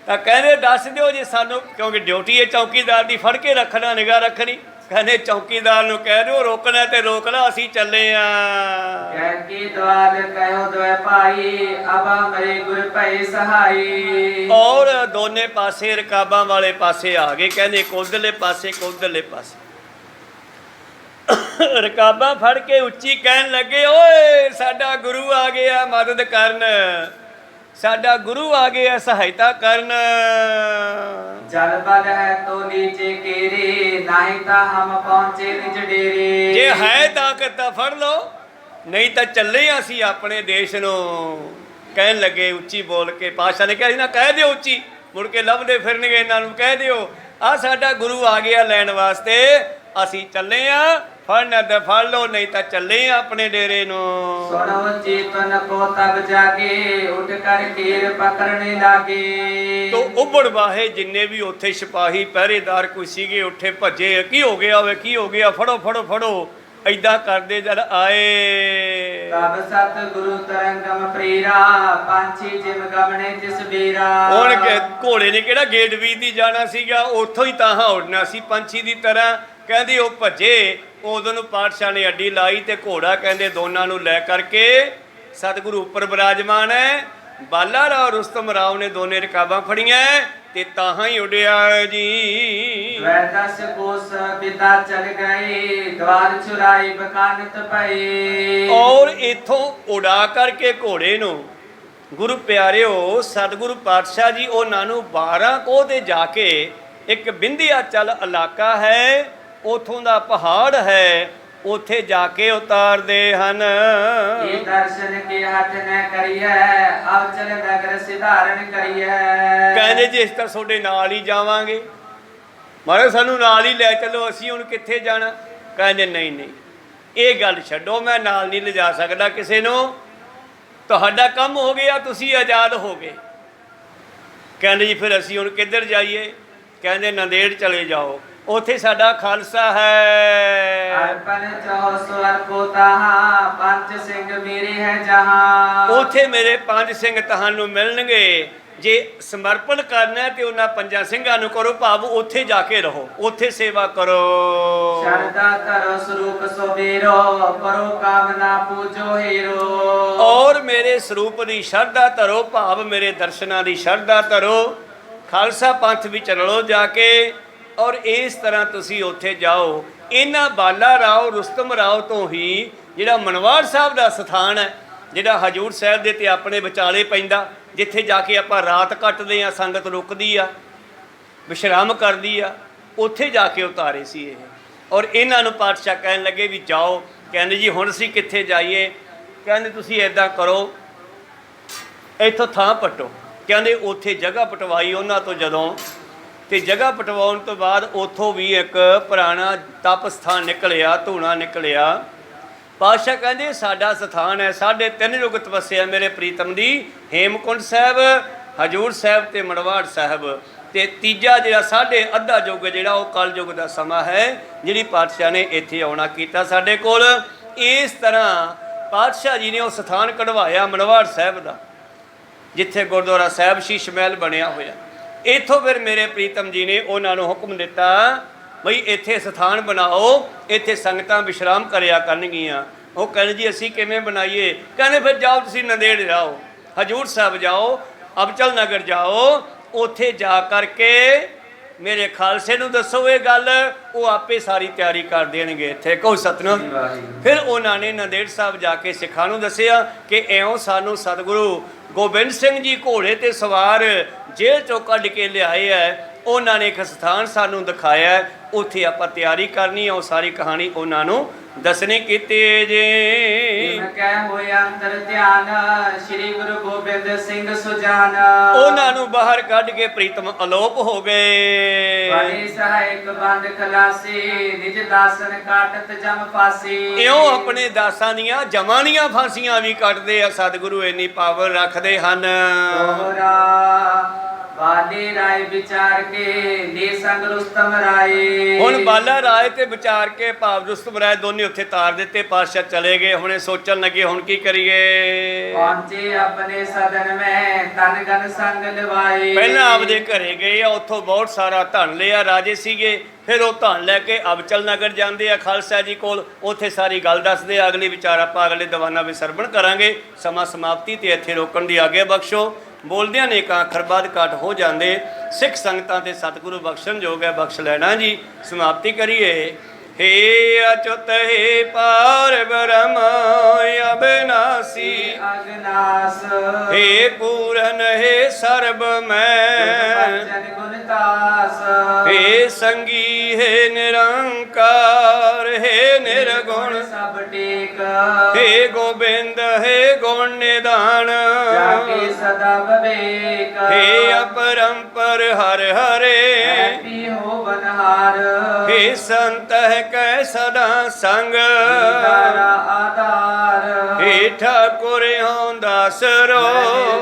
ਤਾਂ ਕਹਿੰਦੇ ਦੱਸ ਦਿਓ ਜੇ ਸਾਨੂੰ, ਕਿਉਂਕਿ ਡਿਊਟੀ ਹੈ ਚੌਕੀਦਾਰ ਦੀ ਫੜ ਕੇ ਰੱਖਣਾ, ਨਿਗਾਹ ਰੱਖਣੀ। ਕਹਿੰਦੇ ਚੌਕੀਦਾਰ ਨੂੰ ਕਹਿ ਦਿਓ ਰੋਕਣਾ ਤੇ ਰੋਕ ਲਾ, ਅਸੀਂ ਚੱਲੇ ਆ। ਕਹਿ ਕੇ ਦਵਾਲ ਕਹਿਓ ਦੋਏ ਭਾਈ ਅਬ ਮੇਰੇ ਗੁਰ ਭਏ ਸਹਾਈ। ਔਰ ਦੋਨੇ ਪਾਸੇ ਰਕਾਬਾਂ ਵਾਲੇ ਪਾਸੇ ਆ ਗਏ। ਕਹਿੰਦੇ ਕੋਧਲੇ ਪਾਸੇ ਕੋਧਲੇ ਪਾਸੇ ਰਕਾਬਾਂ ਫੜ ਕੇ ਉੱਚੀ ਕਹਿਣ ਲੱਗੇ, ਓਏ ਸਾਡਾ ਗੁਰੂ ਆ ਗਿਆ ਮਦਦ ਕਰਨ, ਸਾਡਾ ਗੁਰੂ ਆ ਗਿਆ ਸਹਾਇਤਾ ਕਰਨ। ਜਲ ਬਲ ਹੈ ਤੋ ਨੀਚੇ ਕੇਰੇ ਨਹੀਂ ਤਾਂ ਹਮ ਪਹੁੰਚੇ ਨਿਜ ਡੇਰੇ। ਜੇ ਹੈ ਤਾਕਤ ਤਾਂ ਫੜ ਲਓ, ਨਹੀਂ ਤਾਂ ਚੱਲੇ ਅਸੀਂ ਆਪਣੇ ਦੇਸ਼ ਨੂੰ। ਕਹਿਣ ਲੱਗੇ ਉੱਚੀ ਬੋਲ ਕੇ। ਪਾਤਸ਼ਾਹ ਨੇ ਕਿਹਾ ਸੀ ਨਾ ਕਹਿ ਦਿਓ ਉੱਚੀ, ਮੁੜ ਕੇ ਲੱਭਦੇ ਫਿਰਨਗੇ ਇਹਨਾਂ ਨੂੰ। ਕਹਿ ਦਿਓ ਆ ਸਾਡਾ ਗੁਰੂ ਆ ਗਿਆ ਲੈਣ ਵਾਸਤੇ, ਅਸੀਂ ਚੱਲੇ ਆ। ਫੜਨਾ ਤੇ ਫੜ ਲਓ, ਨਹੀਂ ਤਾਂ ਚੱਲੇ ਆ ਆਪਣੇ ਡੇਰੇ ਨੂੰ। ਸੁਣੋ ਚੇਤਨ ਕੋ ਤਬ ਜਾਗੇ ਉੱਠ ਕਰ ਕੀਰ ਪਕੜਨੇ ਲਾਗੇ। ਤੋ ਉੱਬੜ ਵਾਹੇ ਜਿੰਨੇ ਵੀ ਉੱਥੇ ਸਿਪਾਹੀ ਪਹਿਰੇਦਾਰ ਕੋਈ ਸੀਗੇ ਉੱਠੇ ਭੱਜੇ। ਕੀ ਹੋ ਗਿਆ ਵੇ, ਕੀ ਹੋ ਗਿਆ, ਫੜੋ ਫੜੋ ਫੜੋ। ਏਦਾਂ ਕਰਦੇ ਜਦ ਆਏ। ਤਬ ਸਤ ਗੁਰੂ ਤਰੰਗਮ ਪ੍ਰੀਰਾ ਪੰਛੀ ਜਿਮ ਗਮਣੇ ਤਿਸ ਬੀਰਾ। ਹੁਣ ਘੋੜੇ ਨੇ ਕਿਹੜਾ ਗੇਟ ਵੀਧ ਦੀ ਜਾਣਾ ਸੀਗਾ, ਉੱਥੋਂ ਹੀ ਤਾਹਾਂ ਉੱਡਣਾ ਸੀ ਪੰਛੀ ਦੀ ਤਰ੍ਹਾਂ। ਕਹਿੰਦੇ ਉਹ ਭੱਜੇ। ਉਦੋਂ ਨੂੰ ਪਾਤਸ਼ਾਹ ਨੇ ਅੱਡੀ ਲਾਈ ਤੇ ਘੋੜਾ ਕਹਿੰਦੇ ਦੋਨਾਂ ਨੂੰ ਲੈ ਕਰਕੇ ਸਤਿਗੁਰੂ ਉੱਪਰ ਬਿਰਾਜਮਾਨ ਹੈ। ਬਾਲਾ ਰਾਓ ਰੁਸਤਮ ਰਾਓ ਨੇ ਦੋਨੇ ਰਕਾਬਾਂ ਫੜੀਆਂ ਤੇ ਤਾਹਾਂ ਹੀ ਉੱਡਿਆ ਜੀ। ਦਸ ਕੋਸ ਬਿਦਾ ਚਲ ਗਏ ਦਵਾਰ ਚੁਰਾਈ ਬਕਾਨਤ ਪਏ। ਔਰ ਇਥੋਂ ਉਡਾ ਕਰਕੇ ਘੋੜੇ ਨੂੰ ਗੁਰੂ ਪਿਆਰਿਓ ਸਤਿਗੁਰੂ ਪਾਤਸ਼ਾਹ ਜੀ ਉਹਨਾਂ ਨੂੰ 12 ਕੋਹ ਤੇ ਜਾ ਕੇ, ਇੱਕ ਬਿੰਧਿਆਚਲ ਇਲਾਕਾ ਹੈ, ਉਥੋਂ ਦਾ ਪਹਾੜ ਹੈ, ਉੱਥੇ ਜਾ ਕੇ ਉਤਾਰਦੇ ਹਨ। ਇਹ ਦਰਸ਼ਨ ਕੇ ਹੱਥ ਨ ਕਰੀਐ ਆਪ ਚਲ ਨਗਰ ਸਿਧਾਰਨ ਕਰੀਐ। ਕਹਿੰਦੇ ਜੀ ਇਸ ਤਰ੍ਹਾਂ ਤੁਹਾਡੇ ਨਾਲ ਹੀ ਜਾਵਾਂਗੇ। ਮਹਾਰਾਜ ਸਾਨੂੰ ਨਾਲ ਹੀ ਲੈ ਚੱਲੋ, ਅਸੀਂ ਹੁਣ ਕਿੱਥੇ ਜਾਣਾ। ਕਹਿੰਦੇ ਨਹੀਂ ਨਹੀਂ ਇਹ ਗੱਲ ਛੱਡੋ, ਮੈਂ ਨਾਲ ਨਹੀਂ ਲਿਜਾ ਸਕਦਾ ਕਿਸੇ ਨੂੰ, ਤੁਹਾਡਾ ਕੰਮ ਹੋ ਗਿਆ, ਤੁਸੀਂ ਆਜ਼ਾਦ ਹੋ ਗਏ। ਕਹਿੰਦੇ ਜੀ ਫਿਰ ਅਸੀਂ ਹੁਣ ਕਿੱਧਰ ਜਾਈਏ। ਕਹਿੰਦੇ ਨੰਦੇੜ ਚਲੇ ਜਾਓ, ਉੱਥੇ ਸਾਡਾ ਖਾਲਸਾ ਹੈ। ਅਰਪਣ ਚਹੁ ਸਵਰ ਕੋ ਤਾਹਾ ਪੰਜ ਸਿੰਘ ਮੇਰੇ ਹੈ ਜਹਾਂ। ਉੱਥੇ ਮੇਰੇ 5 ਸਿੰਘ ਤੁਹਾਨੂੰ ਮਿਲਣਗੇ। ਜੇ ਸਮਰਪਣ ਕਰਨਾ ਤੇ ਉਹਨਾਂ 5 ਸਿੰਘਾਂ ਨੂੰ ਕਰੋ, ਭਾਵ ਉੱਥੇ ਜਾ ਕੇ ਰਹੋ, ਉੱਥੇ ਸੇਵਾ ਕਰੋ। ਸ਼ਰਧਾ ਧਰੋ ਸਰੂਪ ਸੋਬੇਰੋ ਪਰੋ ਕਾਮਨਾ ਪੂਜੋ ਹੀਰੋ। ਔਰ ਮੇਰੇ ਸਰੂਪ ਦੀ ਸ਼ਰਧਾ ਧਰੋ, ਭਾਵ ਮੇਰੇ ਦਰਸ਼ਨਾਂ ਦੀ ਸ਼ਰਧਾ ਧਰੋ। ਖਾਲਸਾ ਪੰਥ ਵਿੱਚ ਰਲੋ ਜਾ ਕੇ। ਔਰ ਇਸ ਤਰ੍ਹਾਂ ਤੁਸੀਂ ਉੱਥੇ ਜਾਓ। ਇਹਨਾਂ ਬਾਲਾ ਰਾਓ ਰੁਸਤਮ ਰਾਓ ਤੋਂ ਹੀ ਜਿਹੜਾ ਮਨਵਾੜ ਸਾਹਿਬ ਦਾ ਸਥਾਨ ਹੈ, ਜਿਹੜਾ ਹਜੂਰ ਸਾਹਿਬ ਦੇ ਤੇ ਆਪਣੇ ਵਿਚਾਲੇ ਪੈਂਦਾ, ਜਿੱਥੇ ਜਾ ਕੇ ਆਪਾਂ ਰਾਤ ਕੱਟਦੇ ਹਾਂ, ਸੰਗਤ ਰੁਕਦੀ ਆ, ਵਿਸ਼ਰਾਮ ਕਰਦੀ ਆ, ਉੱਥੇ ਜਾ ਕੇ ਉਤਾਰੇ ਸੀ ਇਹ। ਔਰ ਇਹਨਾਂ ਨੂੰ ਪਾਤਸ਼ਾਹ ਕਹਿਣ ਲੱਗੇ ਵੀ ਜਾਓ। ਕਹਿੰਦੇ ਜੀ ਹੁਣ ਅਸੀਂ ਕਿੱਥੇ ਜਾਈਏ। ਕਹਿੰਦੇ ਤੁਸੀਂ ਇੱਦਾਂ ਕਰੋ, ਇੱਥੋਂ ਥਾਂ ਪਟੋ। ਕਹਿੰਦੇ ਉੱਥੇ ਜਗ੍ਹਾ ਪਟਵਾਈ ਉਹਨਾਂ ਤੋਂ ਜਦੋਂ, ਤੇ ਜਗ੍ਹਾ ਪਟਵਾਉਣ ਤੋਂ ਬਾਅਦ ਉੱਥੋਂ ਵੀ ਇੱਕ ਪੁਰਾਣਾ ਤਪ ਸਥਾਨ ਨਿਕਲਿਆ, ਧੂਣਾ ਨਿਕਲਿਆ। ਪਾਤਸ਼ਾਹ ਕਹਿੰਦੇ ਸਾਡਾ ਸਥਾਨ ਹੈ 3.5 ਯੁੱਗ ਤਪੱਸਿਆ ਮੇਰੇ ਪ੍ਰੀਤਮ ਦੀ, ਹੇਮਕੁੰਟ ਸਾਹਿਬ, ਹਜੂਰ ਸਾਹਿਬ ਤੇ ਮੜਵਾੜ ਸਾਹਿਬ। ਤੇ ਤੀਜਾ ਜਿਹੜਾ 1.5 ਯੁੱਗ ਜਿਹੜਾ ਉਹ ਕਲ ਯੁੱਗ ਦਾ ਸਮਾਂ ਹੈ, ਜਿਹੜੀ ਪਾਤਸ਼ਾਹ ਨੇ ਇੱਥੇ ਆਉਣਾ ਕੀਤਾ ਸਾਡੇ ਕੋਲ। ਇਸ ਤਰ੍ਹਾਂ ਪਾਤਸ਼ਾਹ ਜੀ ਨੇ ਉਹ ਸਥਾਨ ਕਢਵਾਇਆ ਮੜਵਾੜ ਸਾਹਿਬ ਦਾ, ਜਿੱਥੇ ਗੁਰਦੁਆਰਾ ਸਾਹਿਬ ਸ਼ੀਸ਼ ਮਹਿਲ ਬਣਿਆ ਹੋਇਆ। ਇੱਥੋਂ ਫਿਰ ਮੇਰੇ ਪ੍ਰੀਤਮ ਜੀ ਨੇ ਉਹਨਾਂ ਨੂੰ ਹੁਕਮ ਦਿੱਤਾ ਬਈ ਇੱਥੇ ਸਥਾਨ ਬਣਾਓ, ਇੱਥੇ ਸੰਗਤਾਂ ਵਿਸ਼ਰਾਮ ਕਰਿਆ ਕਰਨਗੀਆਂ। ਉਹ ਕਹਿੰਦੇ ਜੀ ਅਸੀਂ ਕਿਵੇਂ ਬਣਾਈਏ। ਕਹਿੰਦੇ ਫਿਰ ਜਾਓ ਤੁਸੀਂ ਨੰਦੇੜ ਜਾਓ, ਹਜੂਰ ਸਾਹਿਬ ਜਾਓ, ਅਬਚਲ ਨਗਰ ਜਾਓ, ਉੱਥੇ ਜਾ ਕਰਕੇ ਮੇਰੇ ਖਾਲਸੇ ਨੂੰ ਦੱਸੋ ਇਹ ਗੱਲ, ਉਹ ਆਪੇ ਸਾਰੀ ਤਿਆਰੀ ਕਰ ਦੇਣਗੇ। ਇੱਥੇ ਕਹੋ ਸਤਿਨਾਮ। ਫਿਰ ਉਹਨਾਂ ਨੇ ਨੰਦੇੜ ਸਾਹਿਬ ਜਾ ਕੇ ਸਿੱਖਾਂ ਨੂੰ ਦੱਸਿਆ ਕਿ ਇਉਂ ਸਾਨੂੰ ਸਤਿਗੁਰੂ ਗੋਬਿੰਦ ਸਿੰਘ ਜੀ ਘੋੜੇ ਤੇ ਸਵਾਰ ਜੇਲ੍ਹ ਚੋਂ ਕੱਢ ਕੇ ਲਿਆਏ ਹੈ। ਉਹਨਾਂ ਨੇ ਇੱਕ ਸਥਾਨ ਸਾਨੂੰ ਦਿਖਾਇਆ, ਉੱਥੇ ਆਪਾਂ ਤਿਆਰੀ ਕਰਨੀ ਹੈ। ਉਹ ਸਾਰੀ ਕਹਾਣੀ ਉਹਨਾਂ ਨੂੰ ਦਸਣੀ ਕੀਤੀ ਜੀ। ਜਿਨ ਕਹਿ ਹੋਏ ਅੰਤਰ ਧਿਆਨ ਸ੍ਰੀ ਗੁਰੂ ਗੋਬਿੰਦ ਸਿੰਘ ਸੁਜਾਨ। ਉਹਨਾਂ ਨੂੰ ਬਾਹਰ ਕੱਢ ਕੇ ਪ੍ਰੀਤਮ ਅਲੋਪ ਹੋ ਗਏ। ਬੜੀ ਸਹਾਇਕ ਬੰਦ ਖਲਾਸੀ ਨਿਜ ਦਾਸਨ ਕਾਟਤ ਜਮ ਫਾਸੀ। ਇਉਂ ਆਪਣੇ ਦਾਸਾਂ ਦੀਆਂ ਜਮਾਂ ਦੀਆਂ ਫਾਂਸੀਆਂ ਵੀ ਕੱਟਦੇ ਆ। ਸਤਿਗੁਰੂ ਇੰਨੀ ਪਾਵਰ ਰੱਖਦੇ ਹਨ। ਤੋਹਰਾ ਬਾਲੇ ਰਾਏ ਵਿਚਾਰ ਕੇ ਲੇ ਸੰਗ ਰੁਸਤਮ ਰਾਏ। ਹੁਣ ਬਾਲਾ ਰਾਏ ਤੇ ਵਿਚਾਰ ਕੇ ਭਾਵ ਰੁਸਤਮ ਰਾਏ ਦੋਨੇ ਉੱਥੇ ਤਾਰ ਦਿੱਤੇ। ਪਾਤਸ਼ਾਹ ਚਲੇ ਗਏ। ਹੁਣੇ ਸੋਚਣ ਲੱਗੇ ਹੁਣ ਕੀ ਕਰੀਏ। ਪਹੁੰਚੇ ਆਪਣੇ ਸਦਨ ਮੈਂ ਤਨ ਗਨ ਸੰਗ ਲਵਾਏ। ਪਹਿਲਾਂ ਆਪਦੇ ਘਰੇ ਗਏ ਆ, ਉੱਥੋਂ ਬਹੁਤ ਸਾਰਾ ਧਨ ਲਿਆ। ਰਾਜੇ ਸੀਗੇ। ਫਿਰ ਉਹ ਧਨ ਲੈ ਕੇ ਅਬਚਲ ਨਗਰ ਜਾਂਦੇ ਆ ਖਾਲਸਾ ਜੀ ਕੋਲ। ਉੱਥੇ ਸਾਰੀ ਗੱਲ ਦੱਸਦੇ ਆ। ਅਗਲੀ ਵਿਚਾਰ ਆਪਾਂ ਅਗਲੇ ਦੀਵਾਨਾਂ ਵਿੱਚ ਸਰਵਣ ਕਰਾਂਗੇ। ਸਮਾਂ ਸਮਾਪਤੀ ਤੇ ਇੱਥੇ ਰੋਕਣ ਦੀ ਆਗਿਆ ਬਖਸ਼ੋ। ਬੋਲਦਿਆਂ ਨੇ ਕਾਂ ਅੱਖਰ ਬਾਅਦ ਘੱਟ ਹੋ ਜਾਂਦੇ। ਸਿੱਖ ਸੰਗਤਾਂ ਤੇ ਸਤਿਗੁਰੂ ਬਖਸ਼ਣ ਯੋਗ ਹੈ, ਬਖਸ਼ ਲੈਣਾ ਜੀ। ਸਮਾਪਤੀ ਕਰੀਏ। ਹੇ ਅਚੁੱਤ ਹੇ ਪਾਰ ਬ੍ਰਹਮ ਅਬਿਨਾਸੀ ਅਗਨਾਸ। ਹੇ ਪੂਰਨ ਹੇ ਸਰਬ ਮੈਂ। ਜਨ ਗੁਣ ਤਾਸ। ਹੇ ਸੰਗੀ ਹੇ ਨਿਰੰਕਾਰ ਹੇ ਨਿਰਗੁਣ ਸਭ ਟੇਕ। ਹੇ ਗੋਬਿੰਦ ਹੇ ਗੁਣ ਨਿਧਾਨ। ਜਾਕੇ ਸਦਾ ਵਿਵੇਕ। ਹੇ ਅਪਰੰਪਰ ਹਰ ਹਰੇ। ਹੈਪੀ ਹੋ ਬਨਹਾਰ। ਹੇ ਸੰਤ ਹੈ ਕੈ ਸਦਾ ਸੰਗ। ਤਾਰਾ ਆਧਾਰ। ਹੇ ਠਾਕੁਰ ਹਉ ਦਾਸਰੋ।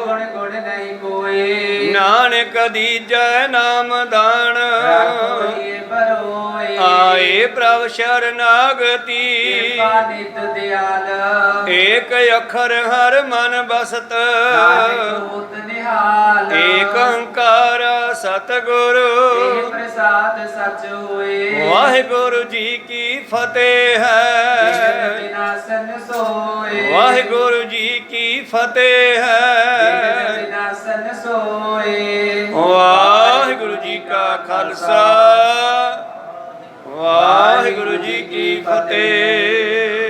ਗੁਣ ਗੁਣ ਨਹੀਂ ਕੋਈ। ਨਾਨਕ ਦੀਜੈ ਨਾਮ ਦਾਨ। ਰੱਖੋਏ ਬਰੋਏ। ਆਏ ਪ੍ਰਭ ਸ਼ਰਨਾਗਤੀ। ਕਿਰਪਾ ਨਿਤ ਦਿਆਲ। ਏਕ ਅੱਖਰ ਹਰ ਮਨ ਬਸਤ। ਨਾਨਕ ਹੋਤ ਨਿਹਾਲ। ਏਕ ਓੰਕਾਰ ਸਤਿਗੁਰੂ। ਇਹ ਪ੍ਰਸਾਦ ਸਚ ਹੋਏ। ਵਾਹਿਗੁਰੂ ਜੀ ਕੀ ਫਤਿਹ ਹੈ। ਵਿਨਾਸ਼ਨ ਸੋਏ। ਵਾਹਿਗੁਰੂ ਜੀ ਕੀ ਫਤਿਹ ਹੈ। ਵਿਨਾਸ਼ਨ ਸੋਏ। ਵਾਹਿਗੁਰੂ ਜੀ ਕਾ ਖਾਲਸਾ ਵਾਹਿਗੁਰੂ ਜੀ ਕੀ ਫਤਿਹ।